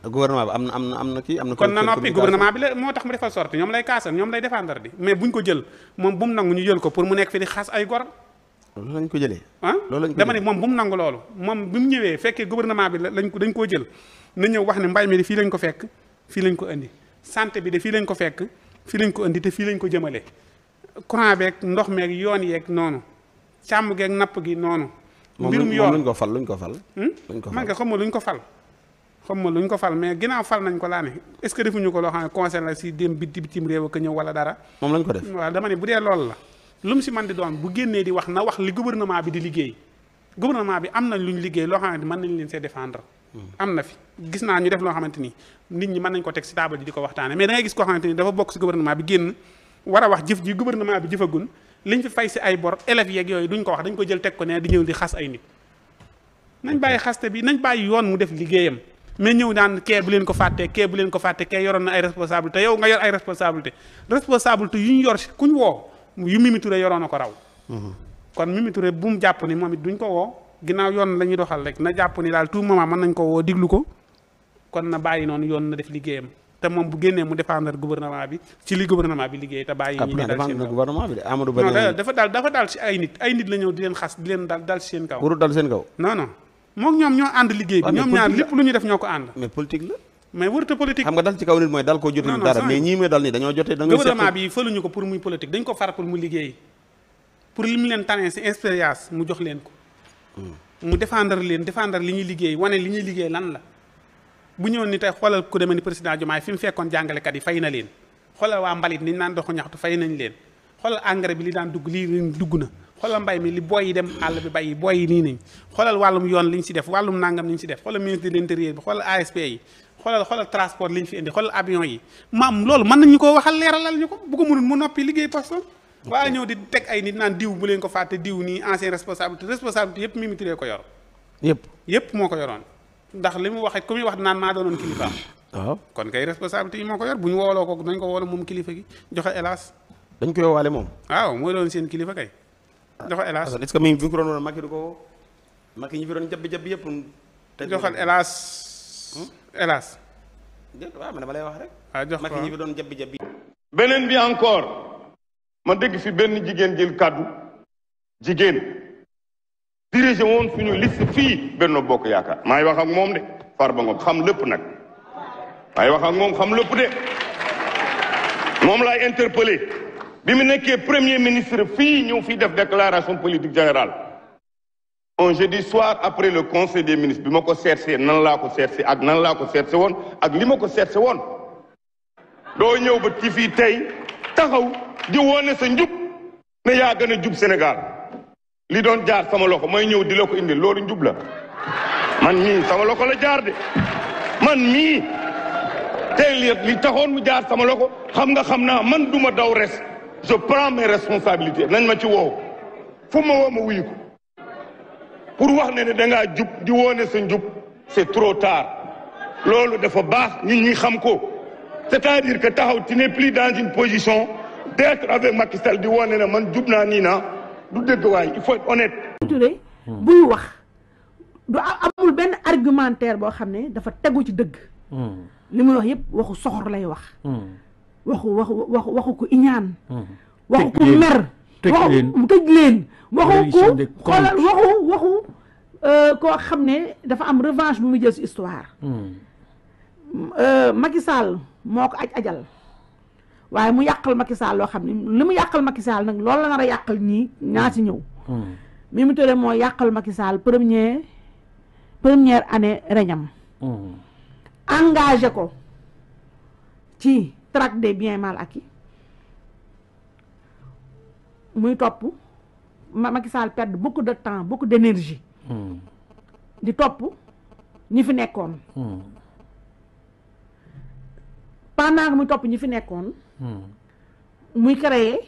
gouvernement bi am na kii am na kon na noppi gouvernement bi la moo tax mu defal sorti ñoom lay kaasal ñoom lay défendre di mais buñ ko jël moom bu mu nangu ñu jël ko pour mu nekk fi di xas ay gor loolu lañ ko jëlee dama ne moom bu mu nangu loolu moom bi mu ñëwee fekkee gouvernement bi dañ koo jël na ñëw wax ne mbay mi de fii lañ ko fekk fii lañ ko indi santé bi de fii lañ ko fekk fii lañ ko indi te fii lañ ko jëmale courant beeg ndox meeg yoon yeeg noonu càmm geeg napp gi noonu mbirum yoon luñ ko fal man nga xam ma luñ ko fal mais ginnaaw fal nañ ko laa ne est-ce que defuñu ko loo xam ne conseil la si dem bitim réew ak ñëw wala dara moom lañ ko def waaw dama ne bu dee loolu la lu mu si man di doon bu génnee di wax na wax li gouvernement bi di liggéey gouvernement bi am nañ luñ liggéey loo xamante mën nañ leen see défendre am na fi gis naa ñu def loo xamante ni nit ñi mën nañ ko teg si table ji di ko waxtaane mais da ngay gis koo xamante ni dafa bokk si gouvernement bi génn war a wax jëf ji gouvernement bi jëfagun liñ fi fay si ay bor élèves yeeg yooyu duñ ko wax dañ ko jël teg ko ne di ñëw di xas ay nit nañ bàyyi xaste bi nañ bàyyi yoon mu def liggéeyam mais ñëw naan kee bu leen ko fàtte kee yoroon na ay responsabilité yow nga yor ay responsabilité yu ñu yor si kuñ woo yu Mimi Touré yoroon na ko raw kon Mimi Touré bu mu jàpp ni moom it duñ ko woo ginnaaw yoon la ñuy doxal rek na jàpp ni daal tout moment mën nañ ko woo diglu ko kon na bàyyi noonu yoon na def liggéeyam te moom bu génnee mu défendre gouvernement bi ci li gouvernement bi liggéey te bàyyi ñi dal seen kaw dafa dal si ay nit la ñëw di leen xas di leen dal si seen kaw warul dal seen kaw non moom ñoom ñoo ànd liggéey bi ñoom ñaar lépp lu ñu def ñoo ko ànd mais politique la mais wërta politique xam nga dal ci kaw nit mooy dal ko jotuñu dara mais ñii muy dal ni dañoo jotee gouvernement bi fëluñu ko pour muy politique dañ ko far pour mu liggéey pour li mu leen tànnee si expérience mu jox leen ko mu défendre li ñuy liggéey wane li ñuy liggéey lan la bu ñëwoon ni tey xoolal ku demee ni président Diomaye fi mu fekkoon jàngalekat yi fay na leen xoolal waa mbalit ni ñu naan doxu ñaxtu fay nañ leen xoolal engrais bi li daan dugg lii dugg na xoolal mbay mi li booy yi dem àll bi bay booy yi nii nañ xoolal wàllum yoon li ñu si def wàllum nangam li ñu si def xoolal ministre de l'intérieur bi xoolal ASP yi xoolal transport li ñu fi indi xoolal avion yi maam loolu mën nañu ko waxal leeralal ñu ko bu ko mënul mu noppi liggéey postom waaye ñëw di teg ay nit naan diw bu leen ko fàtte diw nii ancien responsabilité yëpp Mimi Touré ko yor yëpp moo ko yoroon ndax li mu waxee ku muy wax naan maa doonoon kilifaam waaw kon kay responsabilité yi moo ko yor bu ñu wooloo ko nañ ko woolo moom kilifa gi joxe hélas dañ koy woowaale moom waaw mooy doon seen kilifa kay joxe hélas est-ce que mi bi ko doon woon Macky du ko Macky ñi fi doon jabbi yëpp joxal hélas waaw man dama lay wax rek waaw jox Macky ñi fi doon jabbi beneen bi encore ma dégg fi benn jigéen jël kàddu jigéen dirigé woon suñu liste fii Benno Bokk Yaakaar maay wax ak moom de Farba Ngom xam lépp nag maay wax ak moom xam lépp de moom laay interpellé bi mu nekkee premier ministre fii ñëw fii def déclaration politique générale un jeudi soir après le conseil des ministres bi ma ko seetsee nan laa ko seetsee ak nan laa ko seetse woon ak li ma ko seetse woon doo ñëw ba ci fii tey taxaw di wone sa njub ne yaa gën a jub Sénégal li doon jaar sama loxo mooy ñëw di la ko indi loolu njub la man mii sama loxo la jaar de man mii tey li taxoon mu jaar sama loxo xam naa man duma daw res je prends mes responsabilités nañ ma ci woow fu ma woo ma wuyu ko pour wax ne dangaa jub di wone sa njub c'est trop tard loolu dafa baax nit ñi xam ko c'est-à-dire que taxaw tu n'es plus dans une position d'être avec Macky Sall di wone ne man jub naa nii naa du dëgg waay il faut être honnête. Touré buy wax du amul benn argumentaire boo xam ne dafa tegu ci dëgg. li muy wax yëpp waxu soxor lay wax. waxu ko iñaan. waxu ko mer. tëj leen waxu ko xoolal waxu koo xam ne dafa am revanche bu muy jël si histoire. Macky Sall moo ko ajal waaye mu yàqal Macky Sall loo xam ne li mu yàqal Macky Sall nag loolu la nar a yàqal ñaa si ñëw. Mimi Touré moo yàqal Macky Sall première année reñam engagé ko ci traque des biens mal acquis muy topp Macky Sall perd beaucoup de temps beaucoup d'énergie di topp ñi fi nekkoon pendant que muy topp ñi fi nekkoon muy créer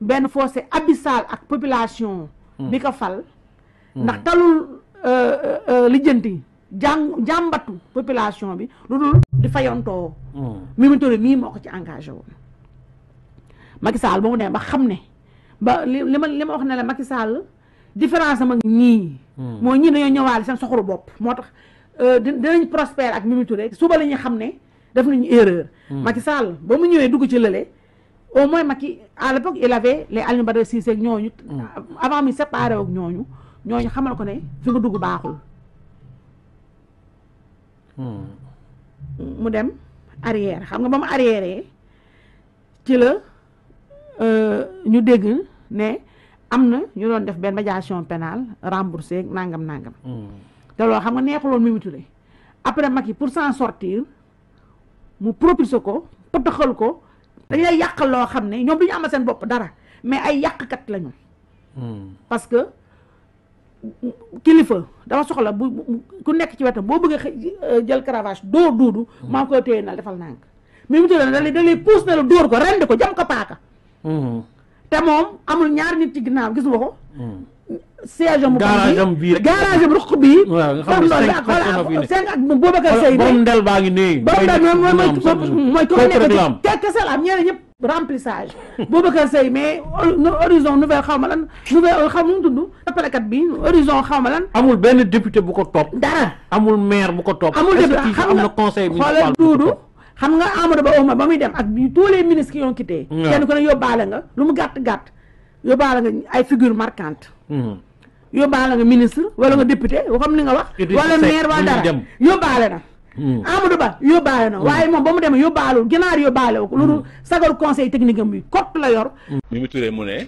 benn fossé abyssal ak population bi ko fal ndax talul lijjanti jàmbatu population bi lu dul di fayontoo Mimi Touré mii moo ko ci engagé woon Macky Sall ba mu ne ba xam ne ba li ma wax ne la Macky Sall différence am ak ñii mooy ñii dañoo ñëwaale seen soxoru bopp moo tax dinañ prospère ak Mimi Touré suba la ñuy xam ne def nañu erreur Macky Sall ba mu ñëwee dugg ci lële au moins Macky à l'époque il avait les Alioune Badara Cissé ak ñooñu avant mi séparé ak ñooñu xamal ko ne fi nga dugg baaxul mu dem arrière xam nga ba mu arrière ci la ñu dégg ne am na ñu doon def benn médiation pénale remboursé nangam te loolu xam nga neexuloon Mimi Touré après Macky pour s'en sortir mu propulsé ko pëtaxal ko dañ lay yàqal loo xam ne ñoom du ñu amal seen bopp dara mais ay yàqkat lañu parce que kilifa dafa soxla bu ku nekk ci wetam boo bëggee jël cravache dóor duudu maa ngi koy téye na defal nànk Mimi Touré da lay pousse na la dóor ko rend ko jam ko paaka te moom amul ñaar nit ci ginnaaw gis nga ko siège am garage am ruq bii cinq ak Boubacar Seye borom ndel baa ngi nii mooy ko nekk ci kese la am ñeneen ñëpp remplissage Boubacar Seye mais horizon nouvelle xaw ma lan nouvelle xaw ma nu mu tudd tappalekat bi horizon xaw ma lan amul benn député bu ko topp dara amul maire bu ko topp amul député am na conseil municipal duudu xam nga Amadou Ba Ouma ba muy dem ak tous les ministres qui ont quitté kenn ko ne yóbbaale nga lu mu gàtt yóbbaale nga ay figure marquante yóbbaale nga ministre wala nga député comme ni nga wax wala maire wala dara yóbbaale na Amadou Ba yóbbaale na waaye moom ba mu demee yóbbaalul ginaar yóbbaale ko loolu sagal conseil technique am bi kott la yor Mimi Touré mu ne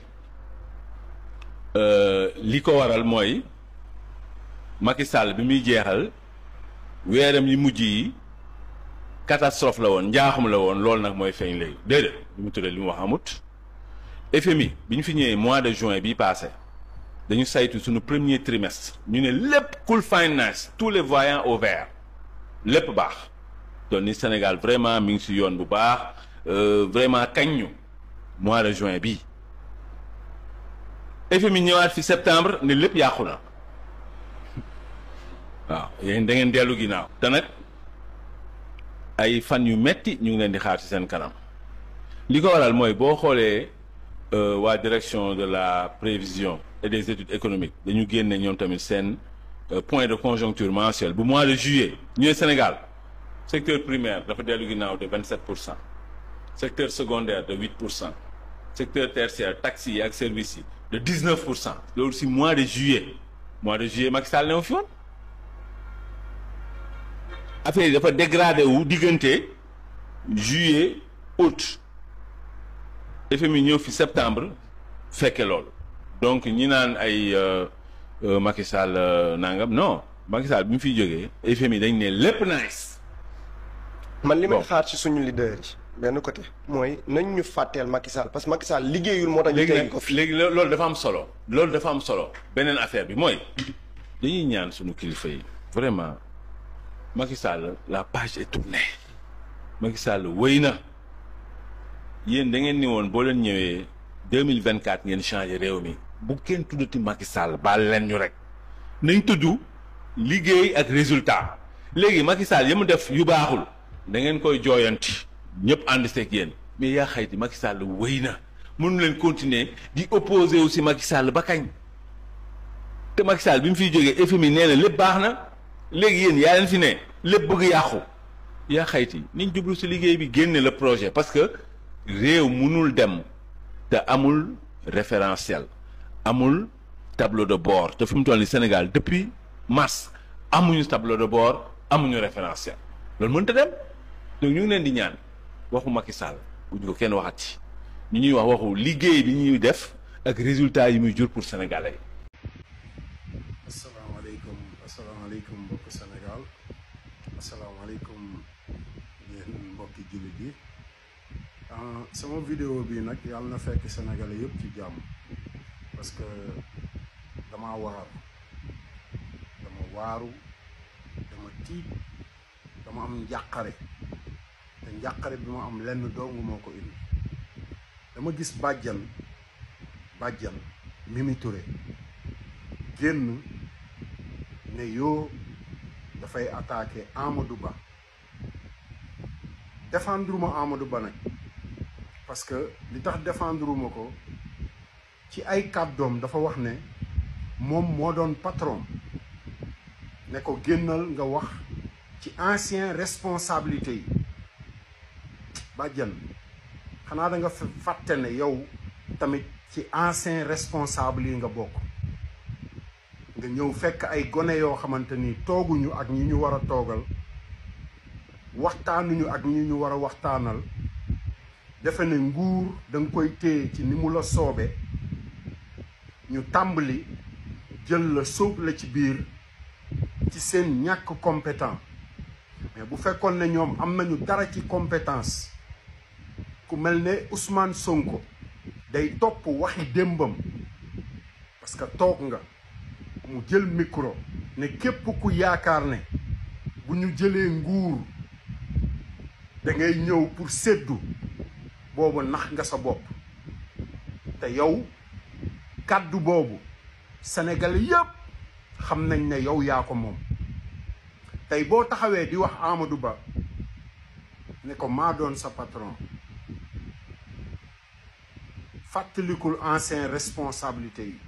li ko waral mooy Macky Sall bi muy jeexal weeram yi mujj yi catastrophe la woon njaaxum la woon loolu nag mooy feeñ léegi déedéet Mimi Touré li mu wax amut FMI bi ñu fi ñëwee mois de juin bii passé dañu saytu suñu premier trimestre ñu ne lépp cool finance tous les voyants au vert lépp baax doon ni Sénégal vraiment mi ngi si yoon bu baax vraiment kañ ñu mois de juin bii FMI ñëwaat fi septembre ne lépp yàqu na waaw yéen da ngeen dellu ginnaaw te nag ay fan yu metti ñu ngi leen di xaar ci seen kanam li ko waral mooy boo xoolee waa direction de la prévision et des études économiques dañu génne ñoom tamit seen point de conjoncture mensuel bu mois de juillet ñu ne Sénégal secteur primaire dafa dellu ginnaaw de 27%, secteur secondaire de 8%, secteur tertiaire taxi yi ak services yi de 19%. loolu si mois de juillet Macky Sall ne fi woon affaire yi dafa dégradé wu diggante juillet août FMI ñëw fi septembre fekke loolu donc ñi naan ay Macky Sall nangam non Macky Sall bi mu fiy jógee FMI dañ ne lépp nice. man li may xaar ci suñu leader yi benn côté mooy nañ ñu fàtteel Macky Sall parce que Macky Sall liggéeyul moo tax ñu tey ko fi léegi loolu dafa am solo loolu dafa am solo beneen affaire bi mooy dañuy ñaan suñu kilifa yi vraiment Macky Sall la page est tournée Macky Sall wéy na yéen da ngeen ni woon boo leen ñëwee 2024 ngeen changé réew mi bu kenn tuddati Macky Sall baal leen ñu rek nañ tudd liggéey ak résultat léegi Macky Sall yamu def yu baaxul da ngeen koy jooyanti ñëpp ànd seeg yéen mais yaa xayti Macky Sall wéy na mënu leen continuer di opposé aussi Macky Sall ba kañ te Macky Sall bi mu fiy jógee FMI nee na lépp baax na léegi yéen yaa leen fi ne lépp bëgg yàqu yaa xayti niñ jublu si liggéey bi génne le projet parce que réew mënul dem te amul référentiel amul tableau de bord te fi mu toll ni Sénégal depuis mars amuñu tableau de bord amuñu référentiel loolu mënta dem donc ñu ngi leen di ñaan waxu Macky Sall bu ñu ko kenn waxati ñu ñuy wax waxu liggéey bi ñuy def ak résultat yi muy jur pour sénégalais. asalaamaaleykum mbokk Sénégal asalaamaaleykum yéen mbokki jullit yi sama vidéo bi nag yàlla na fekk sénégalais yëpp ci jàmm parce que dama waaru dama tiit dama am njàqare te njàqare bi ma am lenn dong moo ko indi dama gis bàjjan Mimi Touré génn ne yoo dafay attaqué Amadou Ba défendre ma Amadou Ba nag parce que li tax défendre ma ko ci ay kàddoom dafa wax ne moom moo doon patron ne ko génnal nga wax ci ancien responsabilité yi bàjjan xanaa da nga fàtte ne yow tamit ci ancien responsable yi nga bokk nga ñëw fekk ay gone yoo xamante ni tooguñu ak ñi ñu war a toogal waxtaanuñu ak ñi ñu war a waxtaanal defe ne nguur da nga koy téye ci ni mu la soobe ñu tàmbali jël la sóob la ci biir ci seen ñàkk compétent mais bu fekkoon ne ñoom am nañu dara ci compétence ku mel ne Ousmane Sonko day topp waxi démbam parce que toog nga mu jël micro ne képp ku yaakaar ne bu ñu jëlee nguur da ngay ñëw pour séddu boobu nax nga sa bopp te yow kàddu boobu Sénégalais yépp xam nañ ne yow yaa ko moom tey boo taxawee di wax Amadou Ba ne ko maa doon sa patron fàttalikul ancien responsabilité yi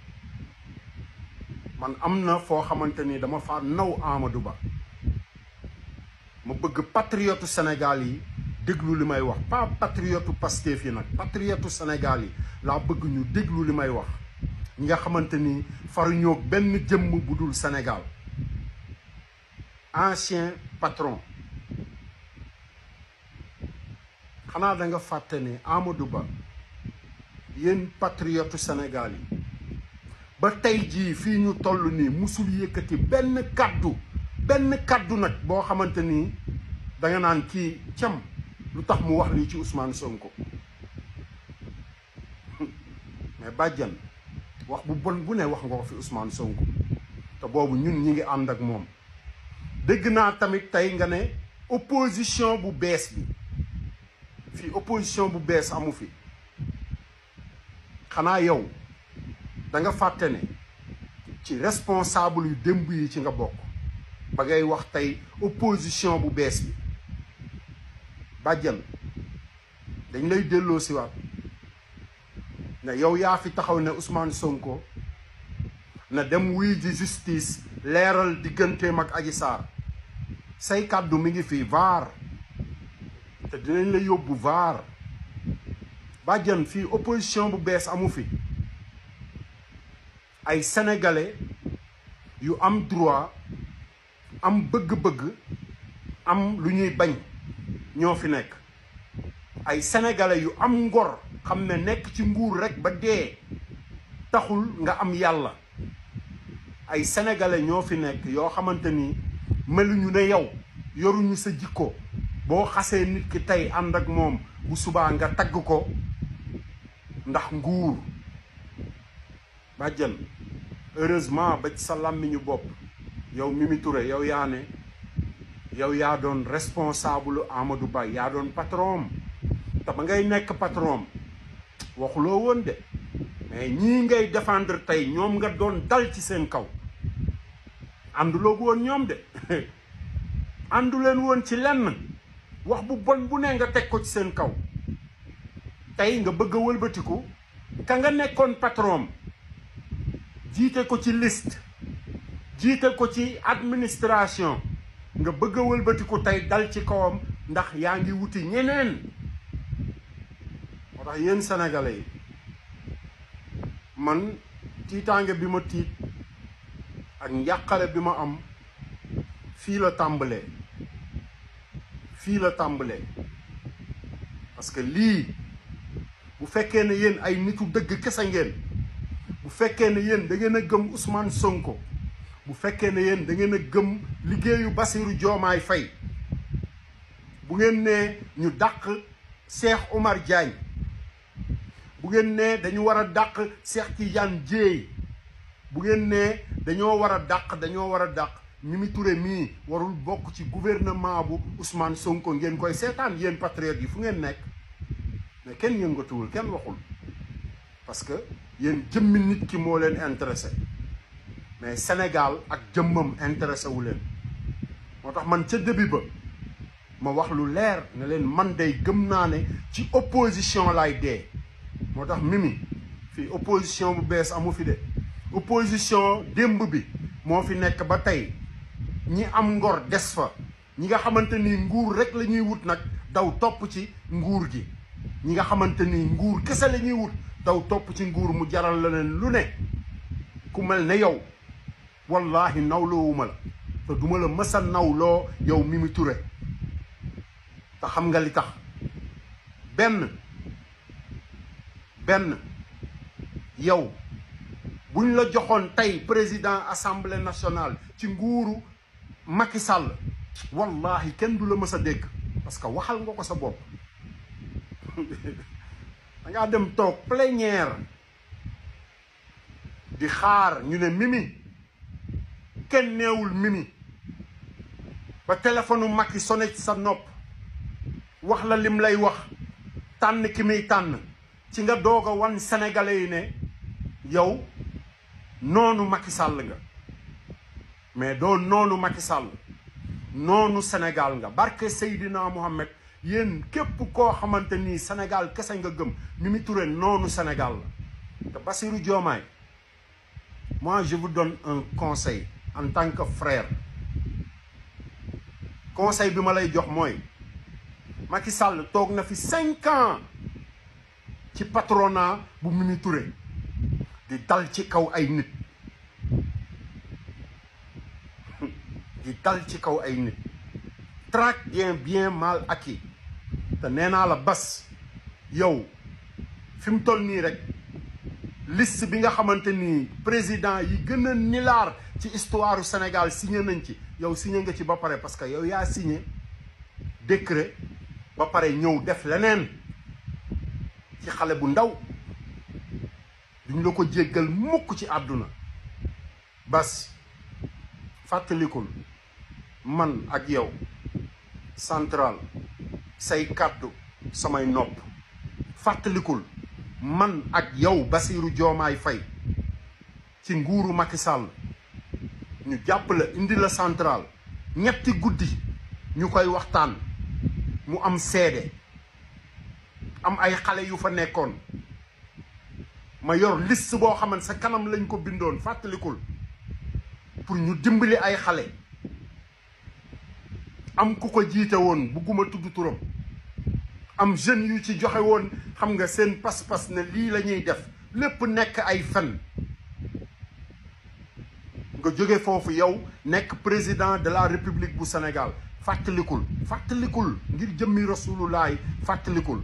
man am na foo xamante ni dama fa naw Amadou Ba ma bëgg patriote Sénégal yi déglu li may wax pas patriote Pastef yi nag patriote Sénégal yi laa bëgg ñu déglu li may wax ñi nga xamante ni faruñoo benn jëmm bu dul Sénégal ancien patron xanaa da nga fàtte ne Amadou Ba yéen patriote Sénégal yi ba tey jii fii ñu toll nii musul yëkkati benn kaddu nag boo xamante ni danga naan kii cam lu tax mu wax lii ci Ousmane Sonko mais bàjjan wax bu bon bu ne wax nga ko fi Ousmane Sonko te boobu ñun ñi ngi ànd ak moom dégg naa tamit tey nga ne opposition bu bees bi fii opposition bu bees amu fi xanaa yow da nga fàtte ne ci responsable yu démb yi ci nga bokk ba ngay wax tey opposition bu bees bi bàjjan dañ lay delloo si waat ne yow yaa fi taxaw ne Ousmane Sonko na dem wuy ji justice leeral digganteem ak Adji Sarr say kàddu mi ngi fi vaar te dinañ la yóbbu vaar bàjjan fii opposition bu bees amu fi ay sénégalais yu am droit am bëgg-bëgg am lu ñuy bañ ñoo fi nekk ay sénégalais yu am ngor xam ne nekk ci nguur rekk ba dee taxul nga am yàlla ay sénégalais ñoo fi nekk yoo xamante ni meluñu ne yow yoruñu sa jikko boo xasee nit ki tey ànd ak moom bu subaa nga tagg ko ndax nguur bàjjan heureusement ba ci sa làmmiñu bopp yow Mimi Touré yow yaa ne yow yaa doon responsable Amadou Ba yaa doon patron te ba ngay nekk patron waxuloo woon de mais ñii ngay défendre tey ñoom nga doon dal ci seen kaw ànduloo woon ñoom de ànduleen woon ci lenn wax bu bon bu ne nga teg ko ci seen kaw tey nga bëgg a wëlbatiku ka nga nekkoon patron jiite ko ci liste jiite ko ci administration nga bëgg a wëlbatiku tey dal ci kawam ndax yaa ngi wuti ñeneen moo tax yéen sénégalais yi man tiitaange bi ma tiit ak njàqare bi ma am fii la tàmbalee parce que lii bu fekkee ne yéen ay nitu dëgg kese ngeen bu fekkee ne yéen da ngeen a gëm Ousmane Sonko bu fekkee ne yéen da ngeen a gëm liggéeyu Bassirou Diomaye Faye bu ngeen nee ñu dàq Cheikh Omar Diagne bu ngeen nee dañu war a dàq Cheikh Tidiane Dièye bu ngeen nee dañoo war a dàq Mimi Touré mii warul bokk ci gouvernement bu Ousmane Sonko ngeen koy seetaan yéen patriotes yi fu ngeen nekk mais kenn yëngatuwul kenn waxul parce que yéen jëmmi nit ki moo leen intéressé mais Sénégal ak jëmmam intéressé wu leen moo tax man ca début ba ma wax lu leer ne leen man day gëm naa ne ci opposition lay dee moo tax Mimi fii opposition bu bees amu fi de opposition démb bi moo fi nekk ba tey ñi am ngor des fa ñi nga xamante ni nguur rek la ñuy wut nag daw topp ci nguur gi ñi nga xamante ni nguur kese la ñuy wut daw topp ci nguur mu jaral la leen lu ne ku mel ne yow wallahi nawloowuma la te duma la mës a nawloo yow Mimi Touré te xam nga li tax benn yow buñ la joxoon tey président assemblée nationale ci nguuru Macky Sall wallahi kenn du la mës a dégg parce que waxal nga ko sa bopp da ngaa dem toog plénière di xaar ñu ne Mimi kenn neewul Mimi ba téléphone Macky sonné ci sa nopp wax la lim lay wax tànn ki muy tànn ci nga doog a wan sénégalais yi ne yow noonu Macky Sall nga mais doo noonu Macky Sall noonu Sénégal nga barke Seydina Mohamed yéen képp koo xamante ni Sénégal kese nga gëm Mimi Touré noonu Sénégal la te Bassirou Diomaye moi je vous donne un conseil en tant que frère conseil bi ma lay jox mooy Macky Sall toog na fi 5 ans ci patronat bu Mimi Touré di dal ci kaw ay nit di dal ci kaw ay nit traque bien mal acquis te nee naa la Bas yow fi mu toll nii rek liste bi nga xamante ni président yi gën a nilaar ci histoire Sénégal signé nañ ci yow signé nga ci ba pare parce que yow yaa signé décret ba pare ñëw def leneen ci xale bu ndaw duñ la ko jéggal mukk ci àdduna Bas fàttalikul man ak yow central say kàddu samay nopp fàttalikul man ak yow Bassirou Diomaye Faye ci nguuru Macky Sall ñu jàpp la indi la central ñetti guddi ñu koy waxtaan mu am seede am ay xale yu fa nekkoon ma yor liste boo xamante sa kanam lañ ko bindoon fàttalikul pour ñu dimbali ay xale am ku ko jiite woon bugguma tudd turam am jeunes yu ci joxe woon xam nga seen pas-pas ne lii la ñuy def lépp nekk ay fen nga jóge foofu yow nekk président de la République bu Sénégal fàttalikul ngir jëmmi Rasulullaay fàttalikul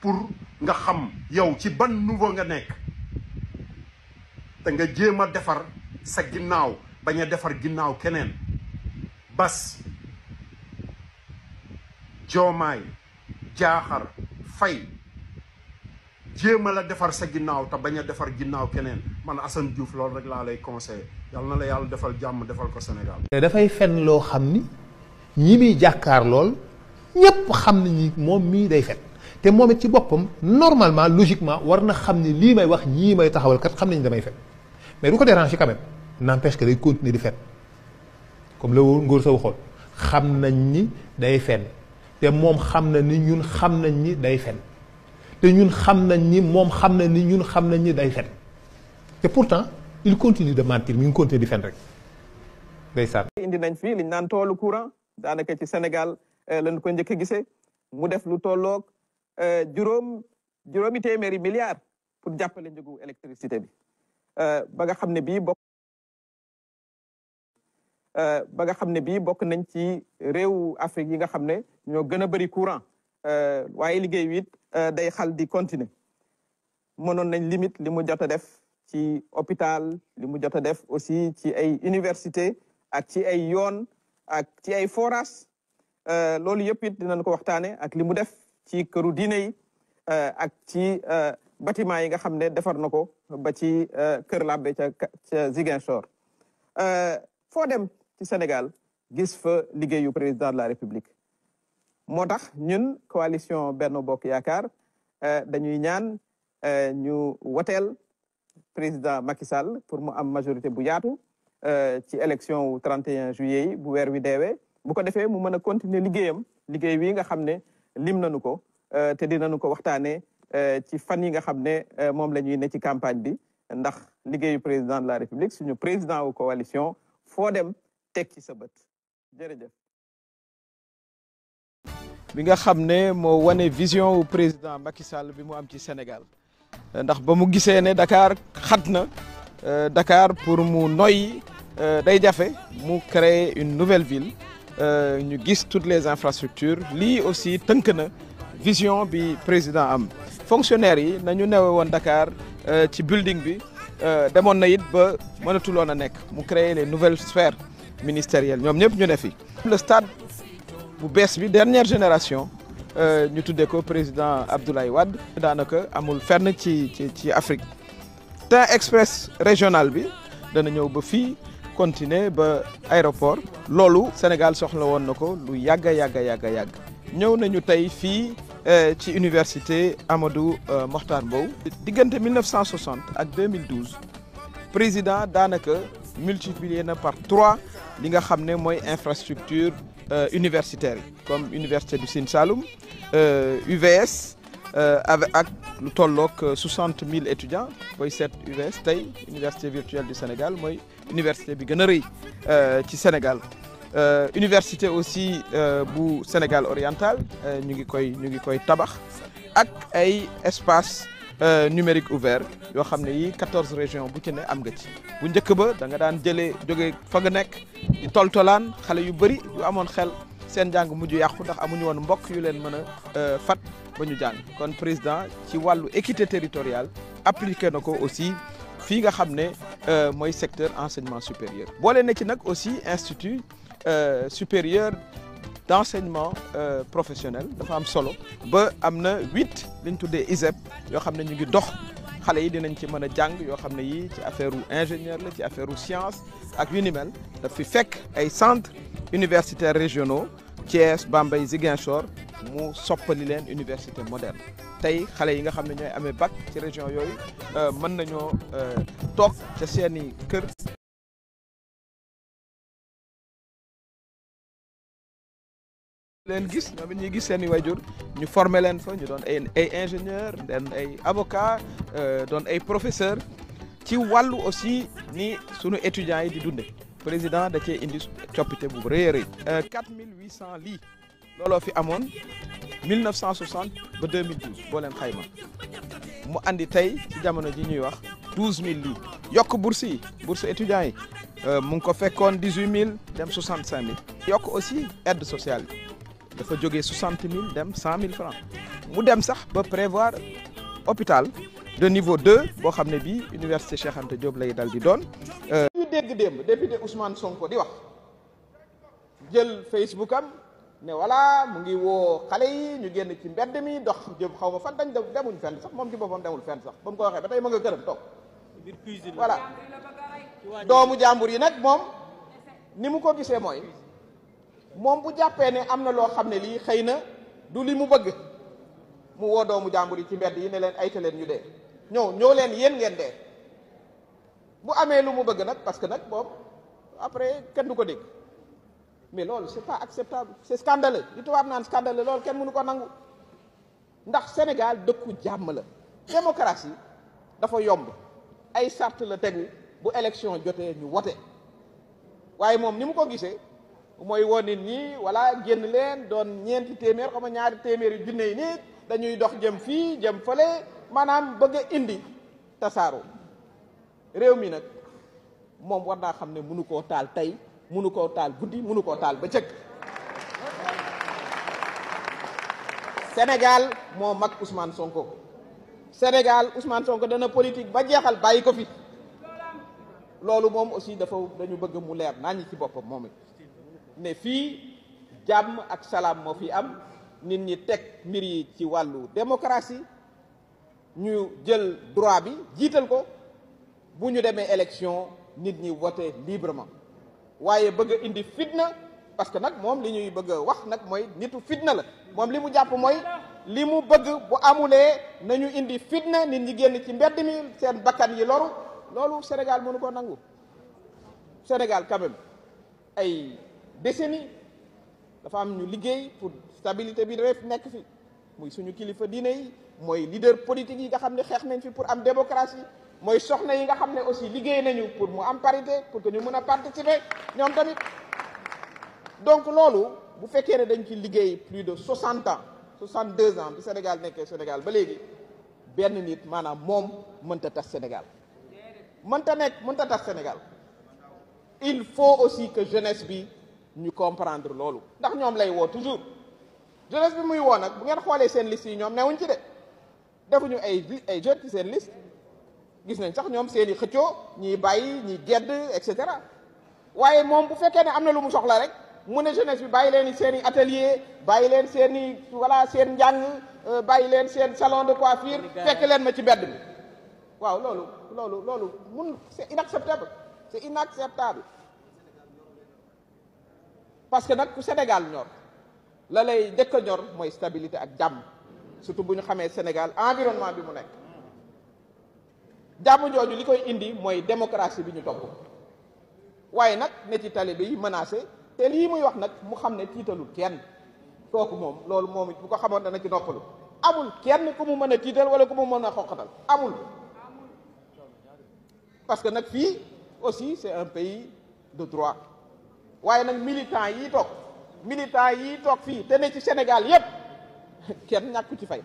pour nga xam yow ci ban niveau nga nekk te nga jéem a defar sa ginnaaw bañ a defar ginnaaw keneen Bas Diomaye Diakhar Faye jéem a la defar sa ginnaaw te bañ a defar ginnaaw keneen man Assane Diouf loolu rek laa lay conseillé yàlla na la yàlla defal jàmm defal ko Sénégal. dafay fen loo xam ni ñi muy jàkkaar lool ñépp xam nañu moom mii day fen te moom it ci boppam normalement logiquement war na xam ni lii may wax ñii may taxawal kat xam nañu damay fen mais du ko déranger quand même n'empêche que day continuer di fen comme la Ngor Sow waxoon xam nañ ni day fen te moom xam na ni ñun xam nañ ni day fen te ñun xam nañ ni moom xam na ni ñun xam nañ ni day fen te pourtant il continue de mentir mi ngi continue di fen rek day sànn indi nañ fii liñ naan toolu courant daanaka ci Sénégal lañ ko njëkk a gisee mu def lu tolloog juróomi téeméeri milliards pour jàppale njëgu électricité bi ba nga xam ne bii bokk nañ ci réewu Afrique yi nga xam ne ñoo gën a bëri courant waaye liggéey wi it day xal di continuer mënoon nañ limite li mu jot a def ci hôpital li mu jot a def aussi ci ay université ak ci ay yoon ak ci ay forage loolu yëpp it dinañ ko waxtaane ak li mu def ci këru diine yi ak ci bâtiment yi nga xam ne defar na ko ba ci kër Labbe ca Ziguinchor foo dem ci Sénégal gis fa liggéeyu président de la République moo tax ñun coalition Benno Bokk Yaakaar dañuy ñaan ñu woteel président Macky Sall pour mu am majorité bu yaatu ci élection wu 31 juillet yi bu weer wi deewee bu ko defee mu mën a continuer liggéeyam liggéey wi nga xam ne lim nañu ko te dinañu ko waxtaanee ci fan yi nga xam ne moom la ñuy ne ci campagne bi ndax liggéeyu président de la République suñu président wu coalition foo dem teg ci sa bët jërëjëf. bi nga xam ne moo wane vision wu président Macky Sall bi mu am ci Sénégal ndax ba mu gisee ne Dakar xat na Dakar pour mu noyyi day jafe mu créer une nouvelle ville ñu gis toutes les infrastructures lii aussi tënk na vision bi président am fonctionnaires yi nañu newe woon Dakar ci building bi demoon na it ba mënatuloon a nekk mu créer les nouvelles sphères ministérielles ñoom ñëpp ñu ne fi le stade bu bees bi dernière génération ñu tuddee ko président Abdoulaye Wade daanaka amul fenn ci Afrique train express régional bi dana ñëw ba fii continuer ba aéroport loolu Sénégal soxla woon na ko lu yàgg ñëw nañu tey fii ci université Amadou Mahtar Mbow diggante 1960 ak 2012 président daanaka multiplié na par 3 li nga xam ne mooy infrastructure universitaire yi comme université du Sine Saloum UVS ak lu tolloog 60 000 étudiants booy seet UVS tey université virtuelle du Sénégal mooy université bi gën a rëy ci Sénégal université aussi bu Sénégal oriental ñu ngi koy tabax ak ay espace numérique ouvert yoo xam ne yi 14 régions bu ci ne am nga ci bu njëkk ba da nga daan jëlee jóge fa nga nekk di toltolaan xale yu bëri yu amoon xel seen njàng mujj yàqu ndax amuñu woon mbokk yu leen mën a fat ba ñu jàng kon président ci wàllu équité territoriale appliqué na ko aussi fii nga xam ne mooy secteur enseignement supérieur boole na ci nag aussi institut supérieur d'enseignement professionnel dafa am solo ba am na 8 li ñu tuddee ISEP yoo xam ne ñu ngi dox xale yi dinañ ci mën a jàng yoo xam ne yii ci affaire u ingénieur la ci affaire u science ak yu ni mel daf fi fekk ay centres universitaires régionaux Thiès Bambey Ziguinchor mu soppali leen université moderne tey xale yi nga xam ne ñooy amee bac ci région yooyu mën nañoo toog ca seeni kër leen gis ñoom it ñuy gis seen i wayjur ñu former leen fa ñu doon ay ingénieur doon ay avocat doon ay professeur ci wàllu aussi ni sunu étudiants yi di dunde président da cee indi coppite bu rëy a rëy 4800 lits looloo fi amoon 1960 ba 2012 boo leen xayma mu andi tey ci jamono ji ñuy wax 12000 lits yokk bourse yi bourse étudiants yi mu ngi ko fekkoon 18000 dem 65000 yokk aussi aide sociale bi dafa jógee 60000 dem 100000 francs mu dem sax ba prévoir hôpital de niveau 2 boo xam ne bii université Cheikh Anta Diop lay dal di doon. ñu dégg démb député Ousmane Sonko di wax jël Facebook am ne voilà mu ngi woo xale yi ñu génn ci mbedd mi dox jëm xaw ma fan dañ demuñ fenn sax moom ci boppam demul fenn sax ba mu ko waxee ba tey ma nga gërëm toog voilà doomu jàmbur yi nag moom ni mu ko gisee mooy moom bu jàppee ne am na loo xam ne lii xëy na du li mu bëgg mu woo doomu jàmbur yi ci mbedd yi ne leen ayta leen ñu dee ñëw leen yéen ngeen dee bu amee lu mu bëgg nag parce que nag boobu après kenn du ko dégg mais loolu c'est pas acceptable c'est scandaleux li tubaab naan scandaleux loolu kenn mënu ko nangu ndax Sénégal dëkku jàmm la démocratie dafa yomb ay sart la tegu bu élection jotee ñu wote waaye moom ni mu ko gisee mooy woon nit ñi wala génn leen doon ñeenti téeméer xam nga ñaari téeméer yu junne yi nit dañuy dox jëm fii jëm fële maanaam bëgg a indi tasaaroo réew mi nag moom war naa xam ne mënu koo taal tey mënu koo taal guddi mënu koo taal bëccëg Sénégal moo mag Ousmane Sonko Sénégal Ousmane Sonko dana politique ba jeexal bàyyi ko fi loolu moom aussi dañu bëgg mu leer naa ñi ci boppam moom it ne fii jàmm ak salaam moo fi am nit ñi teg mbir yi ci wàllu démocratie ñu jël droit bi jiital ko bu ñu demee élection nit ñi voter librement waaye bëgg a indi fitna parce que nag moom li ñuy bëgg a wax nag mooy nitu fitna la moom li mu jàpp mooy li mu bëgg bu amulee nañu indi fitna nit ñi génn ci mbedd mi seen bakkan yi loru loolu Sénégal mënu ko nangu Sénégal quand même ay décennies dafa am ñu liggéey pour stabilité bi dafay nekk fi muy suñu kilifa diine yi mooy leader politique yi nga xam ne xeex nañ fi pour am démocratie mooy soxna yi nga xam ne aussi liggéey nañu pour mu am parité pour que ñu mën a participer ñoom tamit donc loolu bu fekkee ne dañ ci liggéey plus de 60 ans 62 ans bi Sénégal nekkee Sénégal ba léegi benn nit maanaam moom mënta tas Sénégal mënta tas Sénégal il faut aussi que jeunesse bi ñu comprendre loolu ndax ñoom lay woo toujours jeunesse bi muy woo nag bu ngeen xoolee seen liste yi ñoom newuñ ci de defuñu ay jeunes ci seen liste gis nañ sax ñoom seen i xëccoo ñiy bàyyi ñiy gedd et cetera waaye moom bu fekkee ne am na lu mu soxla rek mu ne jeunesse bi bàyyi leen seen i atelier bàyyi leen seen i voilà seen njàng bàyyi leen seen salon de coiffure fekk leen ma ci mbedd mi waaw loolu mun c'est inacceptable parce que nag ku Sénégal ñor la lay njëkk a ñor mooy stabilité ak jàmm surtout bu ñu xamee Sénégal environnement bi mu nekk jàmm jooju li koy indi mooy démocratie bi ñu topp waaye nag ne ci talibé yi menacé te lii muy wax nag mu xam ne tiitalul kenn kooku moom loolu moom it bu ko xamoon dana ci noppalu amul kenn ku mu mën a tiital wala ku mu mën a xoqatal amul parce que nag fii aussi c'est un pays de droit waaye nag militant yi toog fii te ne ci Sénégal yépp kenn ñàkku ci fay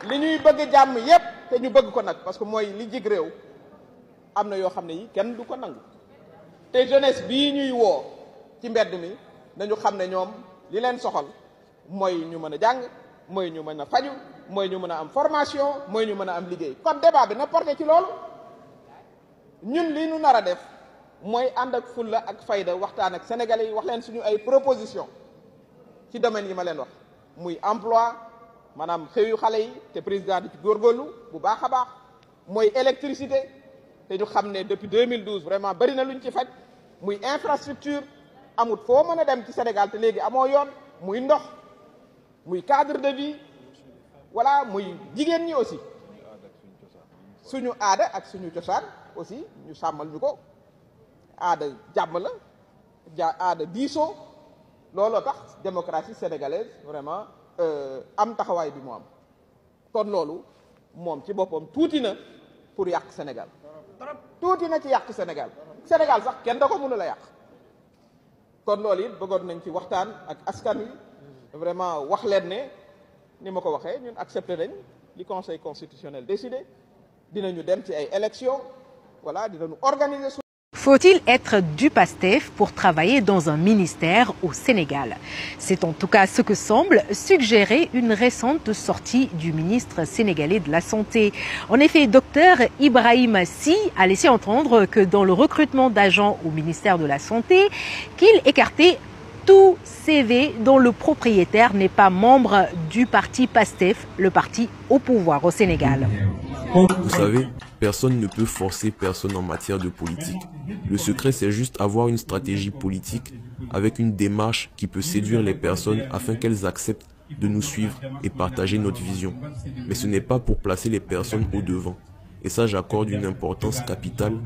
li ñuy bëgg jàmm yépp te ñu bëgg ko nag parce que mooy li jig réew am na yoo xam ne yi kenn du ko nangu te jeunesse bii ñuy woo ci mbedd mi dañu xam ne ñoom li leen soxal mooy ñu mën a jàng mooy ñu mën a faju mooy ñu mën a am formation mooy ñu mën a am liggéey kon débat bi na porté ci loolu ñun li ñu nar a def mooy ànd ak fulla ak fayda waxtaan ak sénégalais yi wax leen suñu ay proposition ci domaine yi ma leen wax muy emploi maanaam xëyu xale yi te président di ci góorgóorlu bu baax a baax mooy électricité te ñu xam ne depuis 2012 vraiment bari na luñ ci faj muy infrastructure amut foo mën a dem ci Sénégal te léegi amoo yoon muy ndox muy cadre de vie voilà muy jigéen ñi aussi suñu aada ak suñu cosaan aussi ñu sàmmal ñu ko aada jàmm la aada diisoo looloo tax démocratie sénégalaise vraiment am taxawaay bi mu am kon loolu moom ci boppam tuuti na pour yàq Sénégal tuuti na ci yàq Sénégal sax kenn da ko mënu la yàq kon loolu it bëggoon nañ ci waxtaan ak askan wi vraiment wax leen ne ni ma ko waxee ñun accepté nañ li conseil constitutionnel décidé dinañu dem ci ay élections voilà dinañu organiser. Faut-il être du PASTEF pour travailler dans un ministère au Sénégal? C'est en tout cas ce que semble suggérer une récente sortie du ministre sénégalais de la Santé. En effet, Dr Ibrahima Sy a laissé entendre que dans le recrutement d'agents au ministère de la Santé, qu'il écartait tout CV dont le propriétaire n'est pas membre du parti PASTEF, le parti au pouvoir au Sénégal. Vous savez, personne ne peut forcer personne en matière de politique. Le secret, c'est juste avoir une stratégie politique avec une démarche qui peut séduire les personnes afin qu'elles acceptent de nous suivre et partager notre vision. Mais ce n'est pas pour placer les personnes au devant. Et ça, j'accorde une importance capitale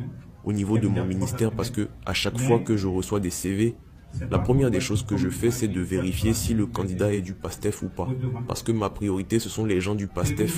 au niveau de mon ministère parce que à chaque fois que je reçois des CV, la première des choses que je fais, c'est de vérifier si le candidat est du PASTEF ou pas. Parce que ma priorité, ce sont les gens du PASTEF.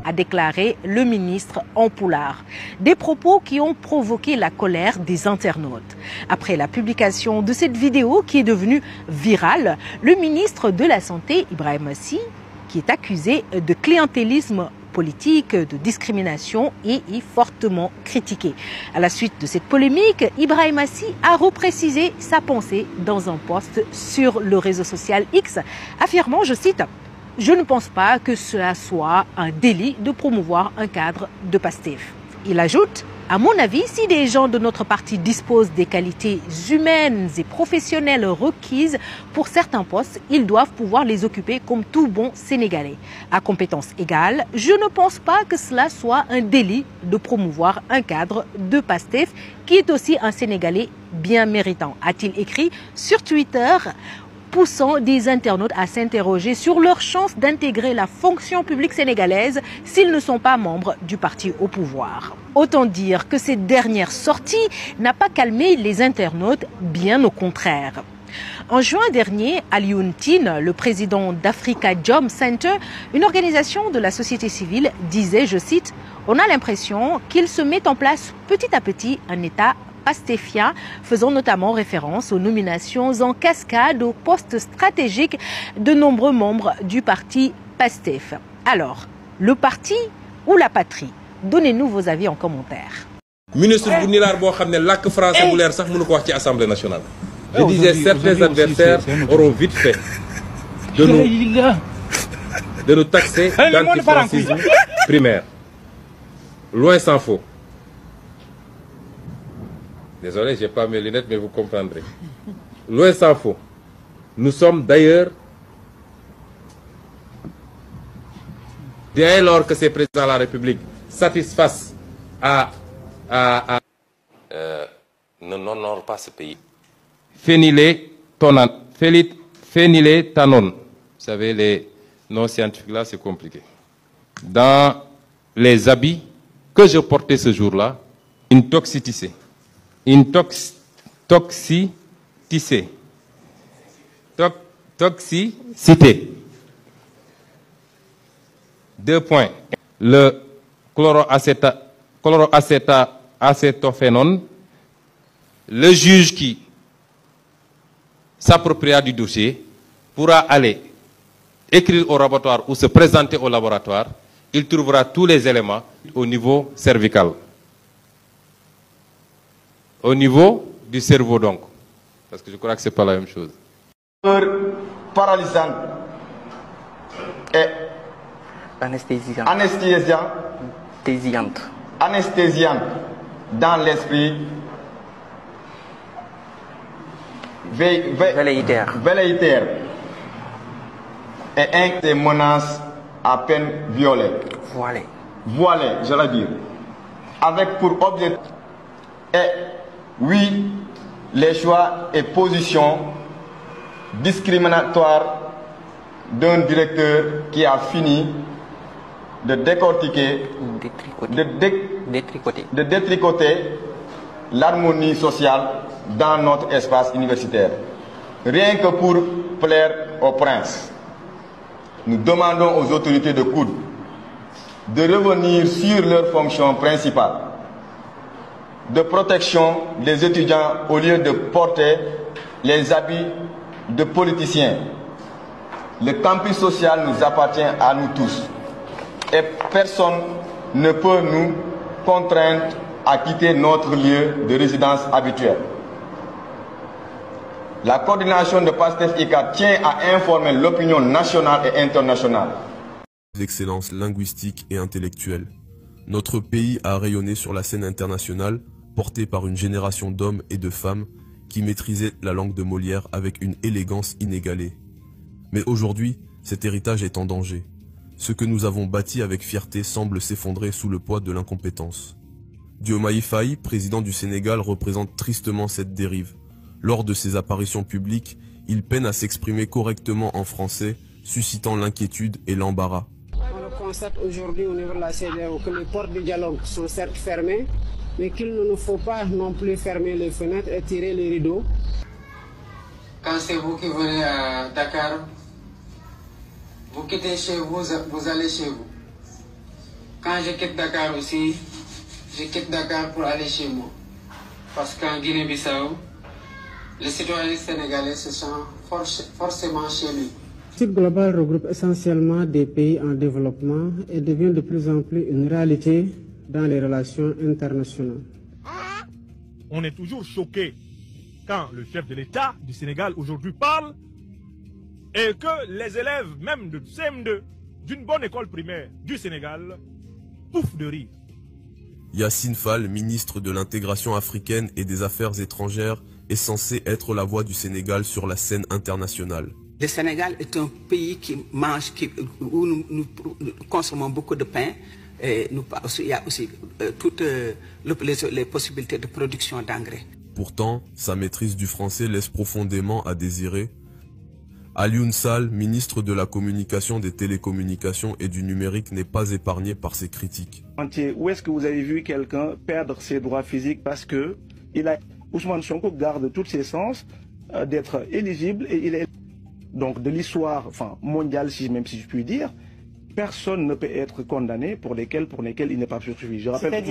A déclaré le ministre en Pulaar. Des propos qui ont provoqué la colère des internautes. Après la publication de cette vidéo qui est devenue virale, le ministre de la Santé, Ibrahima Sy, qui est accusé de clientélisme politique, de discrimination et est fortement critiqué. À la suite de cette polémique, Ibrahima Sy a reprécisé sa pensée dans un post sur le réseau social X, affirmant, je cite, « Je ne pense pas que cela soit un délit de promouvoir un cadre de PASTEF. » Il ajoute: à mon avis, si des gens de notre parti disposent des qualités humaines et professionnelles requises pour certains postes, ils doivent pouvoir les occuper comme tout bon Sénégalais. À compétences égales, je ne pense pas que cela soit un délit de promouvoir un cadre de PASTEF qui est aussi un Sénégalais bien méritant, a-t-il écrit sur Twitter, poussant des internautes à s'interroger sur leur chance d'intégrer la fonction publique sénégalaise s'ils ne sont pas membres du parti au pouvoir. Autant dire que cette dernière sortie n'a pas calmé les internautes, bien au contraire. En juin dernier, Alioune Tine, le président d'Africa Jom Center, une organisation de la société civile, disait, je cite, « On a l'impression qu'il se met en place petit à petit un État pastéfien, faisant notamment référence aux nominations en cascade aux postes stratégiques de nombreux membres du parti PASTEF. » Alors, le parti ou la patrie? Donnez-nous vos avis en commentaire. Ministre bu nilaar boo xam ne làkk français bu leer sax mënu ko wax ci Assemblée nationale. Je disais, certains adversaires auront vite fait de nous taxer d'antifrancisme primaire. Loin s'en faut. Désolé, je n'ai pas mes lunettes, mais vous comprendrez. Loin s'en faut. Nous sommes d'ailleurs, dès lors que ces présidents de la République satisfassent n'honore pas ce pays. Phényléthanone. Vous savez, les noms scientifiques là, c'est compliqué. Dans les habits que je portais ce jour-là, une toxicité. Une toxicité. Toxicité. 2 points. Le chloroacétophénone, le juge qui s'appropriera du dossier pourra aller écrire au laboratoire ou se présenter au laboratoire. Il trouvera tous les éléments au niveau cervical. Au niveau du cerveau donc. Parce que je crois que ce n'est pas la même chose. Paralysante et anesthésiante dans l'esprit, velléitaire et des menaces à peine violées. Voilées, je l'ai dit. Avec pour objectif et oui, les choix et positions discriminatoires d'un directeur qui a fini de décortiquer, de détricoter l'harmonie sociale dans notre espace universitaire. Rien que pour plaire au prince. Nous demandons aux autorités de coude de revenir sur leurs fonctions principales de protection des étudiants au lieu de porter les habits de politiciens. Le campus social nous appartient à nous tous et personne ne peut nous contraindre à quitter notre lieu de résidence habituel. La coordination de PASTEF-ICAD tient à informer l'opinion nationale et internationale. Excellence linguistique et intellectuelle. Notre pays a rayonné sur la scène internationale, porté par une génération d'hommes et de femmes qui maîtrisaient la langue de Molière avec une élégance inégalée. Mais aujourd'hui, cet héritage est en danger. Ce que nous avons bâti avec fierté semble s'effondrer sous le poids de l'incompétence. Diomaye Faye, président du Sénégal, représente tristement cette dérive. Lors de ses apparitions publiques, il peine à s'exprimer correctement en français, suscitant l'inquiétude et l'embarras. On constate aujourd'hui au niveau de la CEDEAO que les portes du dialogue sont certes fermées, mais qu'il ne nous faut pas non plus fermer les fenêtres et tirer les rideaux. Quand c'est vous qui venez à Dakar, vous quittez chez vous, vous allez chez vous. Quand je quitte Dakar aussi, je quitte Dakar pour aller chez moi. Parce qu'en Guinée-Bissau, les citoyens sénégalais se sentent forcément chez lui. Le site global regroupe essentiellement des pays en développement et devient de plus en plus une réalité dans les relations internationales. On est toujours choqué quand le chef de l'État du Sénégal aujourd'hui parle et que les élèves, même de CM2, d'une bonne école primaire du Sénégal, pouffent de rire. Yassine Fall, ministre de l'intégration africaine et des affaires étrangères, est censé être la voix du Sénégal sur la scène internationale. Le Sénégal est un pays qui mange, où nous consommons beaucoup de pain. Et il y a aussi toutes les possibilités de production d'engrais. Pourtant, sa maîtrise du français laisse profondément à désirer. Alioune Sall, ministre de la Communication, des Télécommunications et du Numérique, n'est pas épargné par ces critiques. Où est-ce que vous avez vu quelqu'un perdre ses droits physiques parce que Ousmane Sonko garde tous ses sens d'être éligible et il est donc de l'histoire mondiale, même si je puis dire, personne ne peut être condamné pour lesquels il n'est pas poursuivi. Je rappelle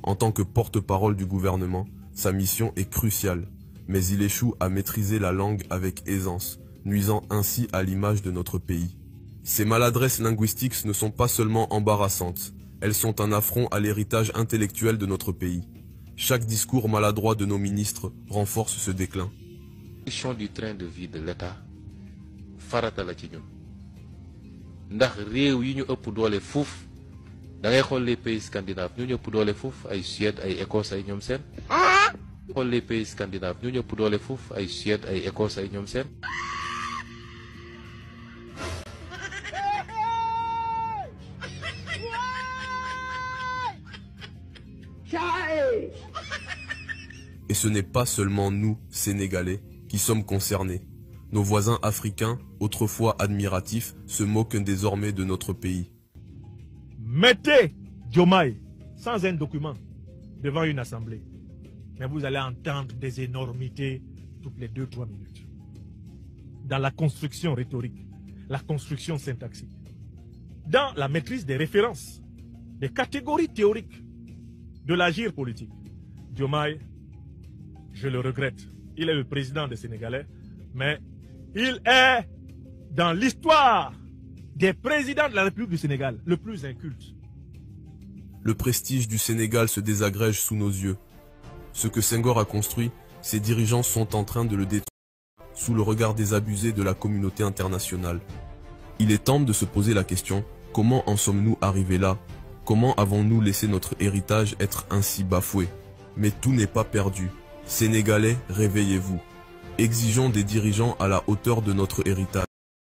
En tant que porte-parole du gouvernement, sa mission est cruciale, mais il échoue à maîtriser la langue avec aisance, nuisant ainsi à l'image de notre pays. Ces maladresses linguistiques ne sont pas seulement embarrassantes, elles sont un affront à l'héritage intellectuel de notre pays. Chaque discours maladroit de nos ministres renforce ce déclin. L'évolution du train de vie de l'État farata la ci ñun ndax réew yi ñu ëpp doole fuuf da ngay xool les pays scandinaves ñu ëpp doole fuuf ay Suède ay Écosse ay ñoom seen xool les pays scandinaves ñu ëpp doole fuuf ay Suède ay Écosse ay ñoom seen. Et ce n'est pas seulement nous, Sénégalais, qui sommes concernés. Nos voisins africains, autrefois admiratifs, se moquent désormais de notre pays. Mettez Diomaye sans un document devant une assemblée. Mais vous allez entendre des énormités toutes les 2-3 minutes. Dans la construction rhétorique, la construction syntaxique, dans la maîtrise des références, des catégories théoriques de l'agir politique. Diomaye, je le regrette, il est le président des Sénégalais, mais il est dans l'histoire des présidents de la République du Sénégal le plus inculte. Le prestige du Sénégal se désagrège sous nos yeux. Ce que Senghor a construit, ses dirigeants sont en train de le détruire sous le regard désabusé de la communauté internationale. Il est temps de se poser la question, comment en sommes-nous arrivés là? Comment avons-nous laissé notre héritage être ainsi bafoué? Mais tout n'est pas perdu. Sénégalais, réveillez-vous. Exigeons des dirigeants à la hauteur de notre héritage.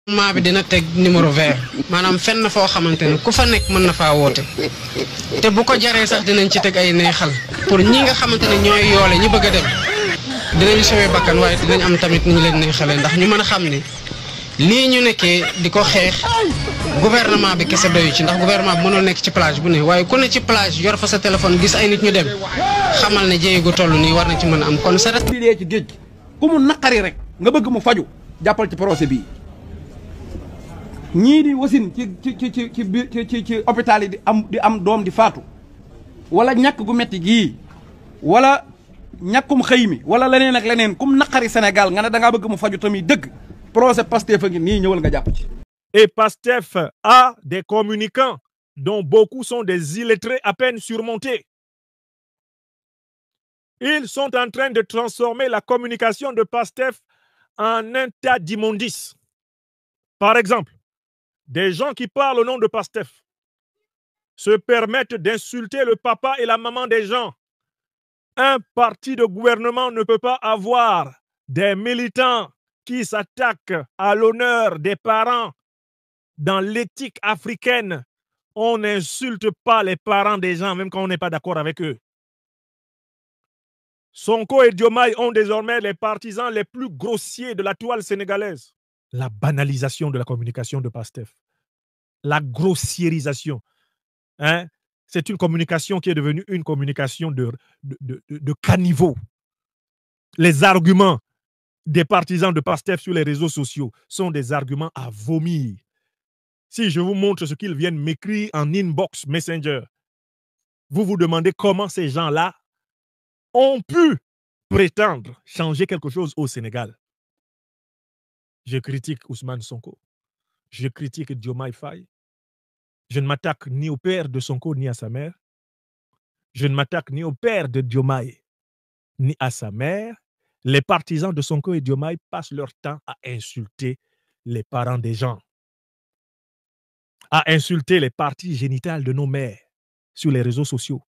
maa bi dina teg numéro vert maanaam fenn foo xamante ne ku fa nekk mën na faa woote te bu ko jaree sax dinañ ci teg ay neexal pour ñi nga xamante ne ñooy yoole ñi bëgg a dem dinañ sowee bakkan waaye dinañ am tamit ni ñu leen neexalee ndax ñu mën a xam ne lii ñu nekkee di ko xeex gouvernement bi kese doyu ci ndax gouvernement bi mënul nekk ci plage bu ne waaye ku ne ci plage yor fa sa téléphone gis ay nit ñu dem xamal ne jéego toll nii war na ci mën a am kon sa res bi dee ci géej gi ku mu naqari rek nga bëgg mu faju jàppal ci procès bii ñii di wasin ci hôpital yi di am doom di faatu wala ñàkk gu metti gii wala ñàkkum xëy mi wala leneen ak leneen kum naqari Sénégal nga ne da ngaa bëgg mu faju tamit dëgg procès Pastef a ngi nii ñëwal nga jàpp ci. Et Pastef a des communicants dont beaucoup sont des illettrés à peine surmontés. Ils sont en train de transformer la communication de Pastef en un tas d'immondices. Par exemple, des gens qui parlent au nom de Pastef se permettent d'insulter le papa et la maman des gens. Un parti de gouvernement ne peut pas avoir des militants qui s'attaquent à l'honneur des parents. Dans l'éthique africaine, on n'insulte pas les parents des gens, même quand on n'est pas d'accord avec eux. Sonko et Diomaye ont désormais les partisans les plus grossiers de la toile sénégalaise. La banalisation de la communication de Pastef. La grossiérisation. Hein? C'est une communication qui est devenue une communication de caniveau. Les arguments des partisans de Pastef sur les réseaux sociaux sont des arguments à vomir. Si je vous montre ce qu'ils viennent m'écrire en inbox Messenger, vous vous demandez comment ces gens-là ont pu prétendre changer quelque chose au Sénégal. Je critique Ousmane Sonko. Je critique Diomaye Faye. Je ne m'attaque ni au père de Sonko ni à sa mère. Je ne m'attaque ni au père de Diomaye ni à sa mère. Les partisans de Sonko et Diomaye passent leur temps à insulter les parents des gens, à insulter les parties génitales de nos mères sur les réseaux sociaux.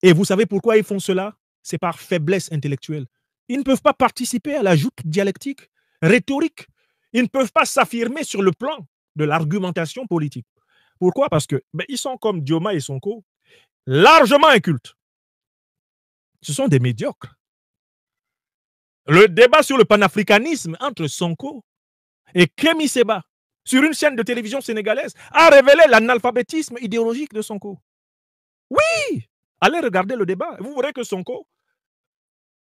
Et vous savez pourquoi ils font cela? C'est par faiblesse intellectuelle. Ils ne peuvent pas participer à la joute dialectique, rhétorique. Ils ne peuvent pas s'affirmer sur le plan de l'argumentation politique. Pourquoi? Parce que ils sont comme Diomaye et Sonko, largement incultes. Ce sont des médiocres. Le débat sur le panafricanisme entre Sonko et Kémi Séba sur une chaîne de télévision sénégalaise a révélé l'analphabétisme idéologique de Sonko. Oui! Allez regarder le débat. Vous verrez que Sonko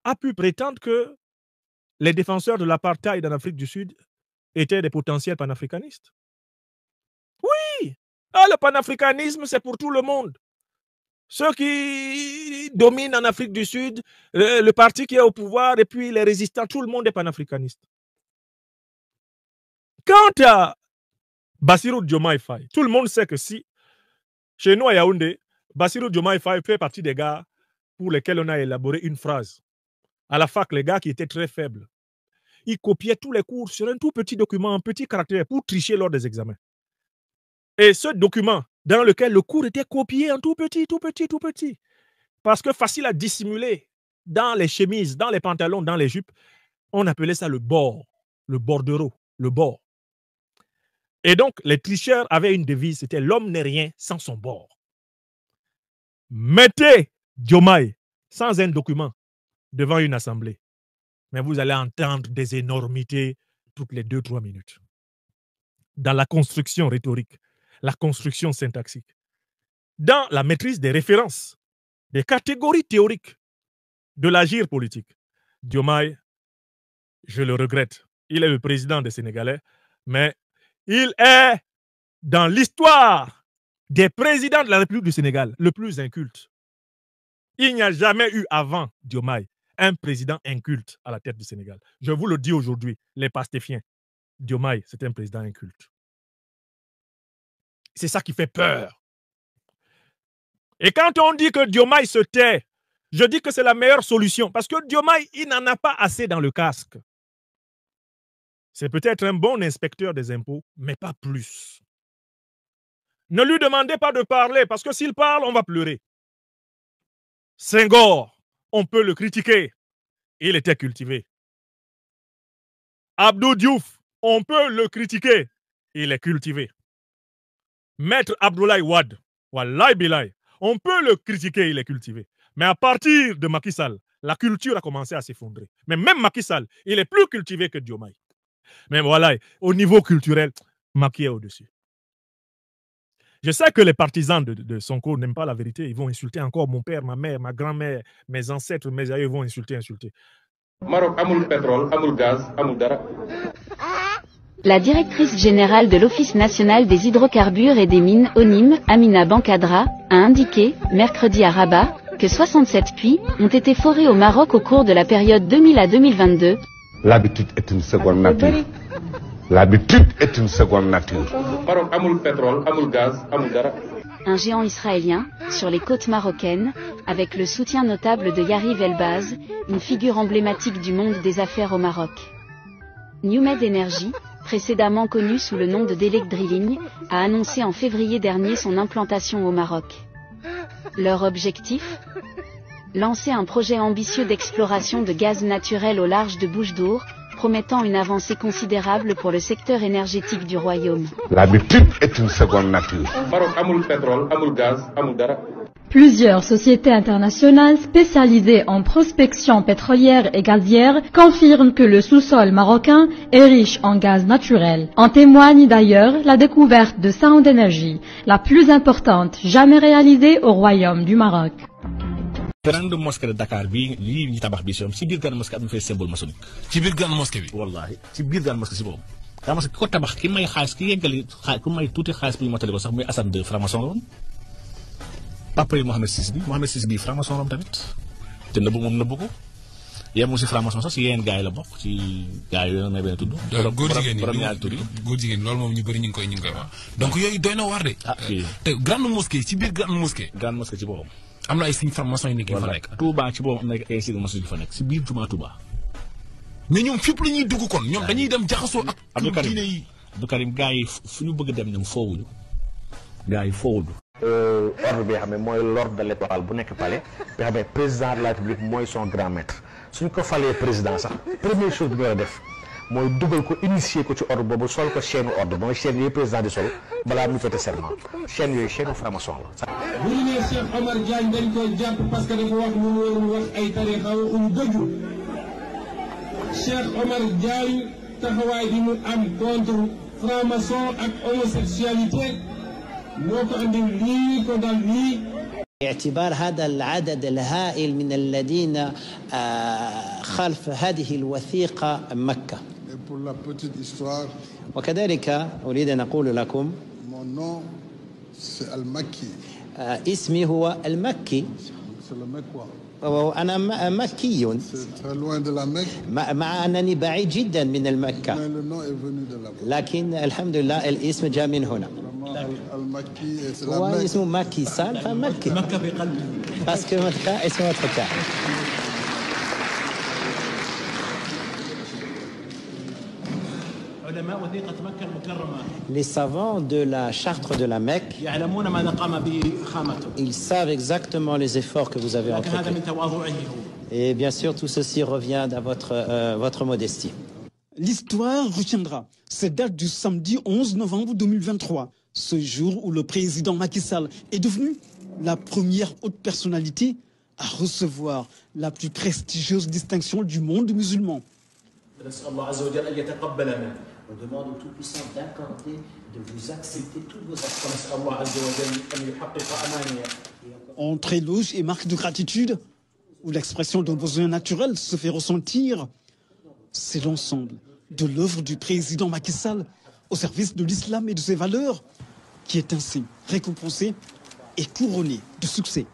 a pu prétendre que les défenseurs de l'apartheid en Afrique du Sud étaient des potentiels panafricanistes. Oui! Ah, le panafricanisme, c'est pour tout le monde. Ceux qui dominent en Afrique du Sud, le parti qui est au pouvoir et puis les résistants, tout le monde est panafricaniste. Quant à Bassirou Diomaye Faye, tout le monde sait que si, chez nous à Yaoundé, Bassirou Diomaye Faye fait partie des gars pour lesquels on a élaboré une phrase. À la fac, les gars qui étaient très faibles, ils copiaient tous les cours sur un tout petit document, un petit caractère pour tricher lors des examens. Et ce document, dans lequel le cours était copié en tout petit, parce que facile à dissimuler dans les chemises, dans les pantalons, dans les jupes, on appelait ça le bord, le bordereau, le bord. Et donc, les tricheurs avaient une devise, c'était l'homme n'est rien sans son bord. Mettez Diomaye sans un document devant une assemblée, mais vous allez entendre des énormités toutes les 2-3 minutes. Dans la construction rhétorique, la construction syntaxique, dans la maîtrise des références, des catégories théoriques de l'agir politique. Diomaye, je le regrette, il est le président des Sénégalais, mais il est dans l'histoire des présidents de la République du Sénégal le plus inculte. Il n'y a jamais eu avant Diomaye un président inculte à la tête du Sénégal. Je vous le dis aujourd'hui, les pastéfiens, Diomaye, c'est un président inculte. C'est ça qui fait peur. Et quand on dit que Diomaye se tait, je dis que c'est la meilleure solution. Parce que Diomaye, il n'en a pas assez dans le casque. C'est peut-être un bon inspecteur des impôts, mais pas plus. Ne lui demandez pas de parler, parce que s'il parle, on va pleurer. Senghor, on peut le critiquer. Il était cultivé. Abdou Diouf, on peut le critiquer. Il est cultivé. Maître Abdoulaye Wade, Wallahi Bilaye, on peut le critiquer, il est cultivé. Mais à partir de Macky Sall, la culture a commencé à s'effondrer. Mais même Macky Sall, il est plus cultivé que Diomaye. Mais voilà, au niveau culturel, Macky est au-dessus. Je sais que les partisans de Sonko n'aiment pas la vérité. Ils vont insulter encore mon père, ma mère, ma grand-mère, mes ancêtres, mes aïeux, ils vont insulter. Maroc amul pétrole, amul gaz, amul dara. La directrice générale de l'Office national des hydrocarbures et des mines, ONIM, Amina Bankadra, a indiqué, mercredi à Rabat, que 67 puits ont été forés au Maroc au cours de la période 2000 à 2022. L'habitude est une seconde nature. L'habitude est une seconde nature. Maroc amul pétrole, amul gaz, amul dara. Un géant israélien, sur les côtes marocaines, avec le soutien notable de Yariv Elbaz, une figure emblématique du monde des affaires au Maroc. NewMed Energy, précédemment connu sous le nom de Delek Drilling, a annoncé en février dernier son implantation au Maroc. Leur objectif ? Lancer un projet ambitieux d'exploration de gaz naturel au large de Bouche-d'Our, promettant une avancée considérable pour le secteur énergétique du royaume. L'habitude est une seconde nature. Maroc amul pétrole, amul gaz, amul dara. Plusieurs sociétés internationales spécialisées en prospection pétrolière et gazière confirment que le sous-sol marocain est riche en gaz naturel. En témoigne d'ailleurs la découverte de Sound Energy, la plus importante jamais réalisée au royaume du Maroc. grande mosquée de Dakar bi lii ñu tabax bi ci biir grande mosquée am fay symbole maçonnique ci biir grande mosquée bi wallahi ci biir grande mosquée ci boobu grande mosquée ko tabax ki may xaalis ki yeggali ku may tuuti xaalis bi motali ko sax muy Assane II franc-maçon la papa yi Mohamed VI bi franc-maçon la tamit te nëbb moom nëbb ko yemu si franc-maçon sax si yeneen gars yi la bokk ci gars yi may benn tudd góor jigéen loolu moom ñu bëri ñu ngi koy wax donc yooyu doy na war de te grande mosquée ci biir grande mosquée ci boppam am na ay signes franc-maçon yu nekk yu fa nekk. Touba ci boobu am na ay signes franc-maçon yu fa nekk si biir jumaa Touba. mais ñoom fépp la ñuy dugg kon ñoom dañuy dem jaxasoo ak. Abdou Karim gars yi fu ñu bëgg dem ñoom foowuñu. gars yi foowuñu. ordre bi nga xam ne mooy l'ordre de l'étoile bu nekk palais bi nga xam ne président de la République mooy son grand maître suñ ko falee président sax première chose bi ñu war a def mooy dugal ko initier ko ci ordre boobu sol ko chaîne ordre mooy chaîne yooyu président di sol balaa muy fêter serment chaîne yooyu chaîne franc-maçon la. bu ñu nee Cheikh Omar Diagne dañ koy jàpp parce que dafa wax lu mu warul wax ay tarixa waxuñu dëgg Cheikh Omar Diagne taxawaay bi mu am contre franc-maçon ak homosexualité moo ko andi lii ko dal lii. باعتبار هذا العدد الهائل من الذين خلف هذه الوثيقة مكة. وكذلك أريد أن أقول لكم اسمي هو المكي وأنا مكي مع أنني بعيد جدا من المكة لكن الحمد لله الاسم جاء من هنا. هو اسمه مكي سال فمكي مكة بقلبي باسكو مكة اسمه مكة. علماء وثيقة مكة المكرمة. Les savants de la charte de la Mecque. يعلمون ماذا قام به خامته. Ils savent exactement les efforts que vous avez entrepris. هذا من تواضعه. Et bien sûr tout ceci revient à votre modestie. L'histoire retiendra cette date du samedi 11 novembre 2023, ce jour où le président Macky Sall est devenu la première haute personnalité à recevoir la plus prestigieuse distinction du monde musulman. On demande au Tout-Puissant d'accorder, de vous accepter toutes vos actions. Entre éloges et marques de gratitude, où l'expression d'un besoin naturel se fait ressentir, c'est l'ensemble de l'œuvre du président Macky Sall au service de l'islam et de ses valeurs qui est ainsi récompensé et couronné de succès.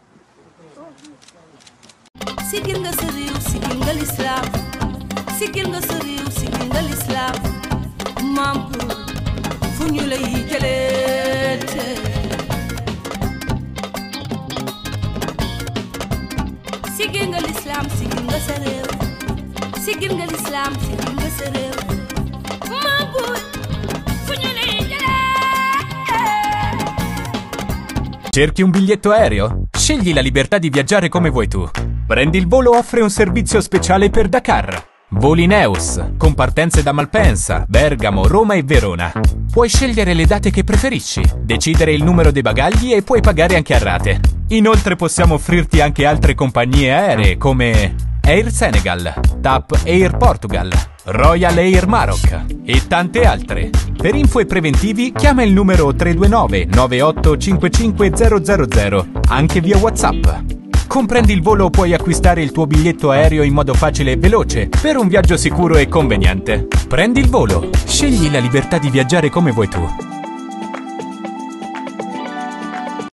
Cerchi un biglietto aereo? Scegli la libertà di viaggiare come vuoi tu. Prendi il Volo offre un servizio speciale per Dakar. Voli Neus, con partenze da Malpensa, Bergamo, Roma e Verona. Puoi scegliere le date che preferisci, decidere il numero dei bagagli e puoi pagare anche a rate. Inoltre possiamo offrirti anche altre compagnie aeree come Air Senegal, TAP Air Portugal, Royal Air Maroc e tante altre. Per info e preventivi chiama il numero 329 9855 000, anche via WhatsApp. Comprendi il Volo, puoi acquistare il tuo biglietto aereo in modo facile e veloce per un viaggio sicuro e conveniente. Prendi il Volo, scegli la libertà di viaggiare come vuoi tu.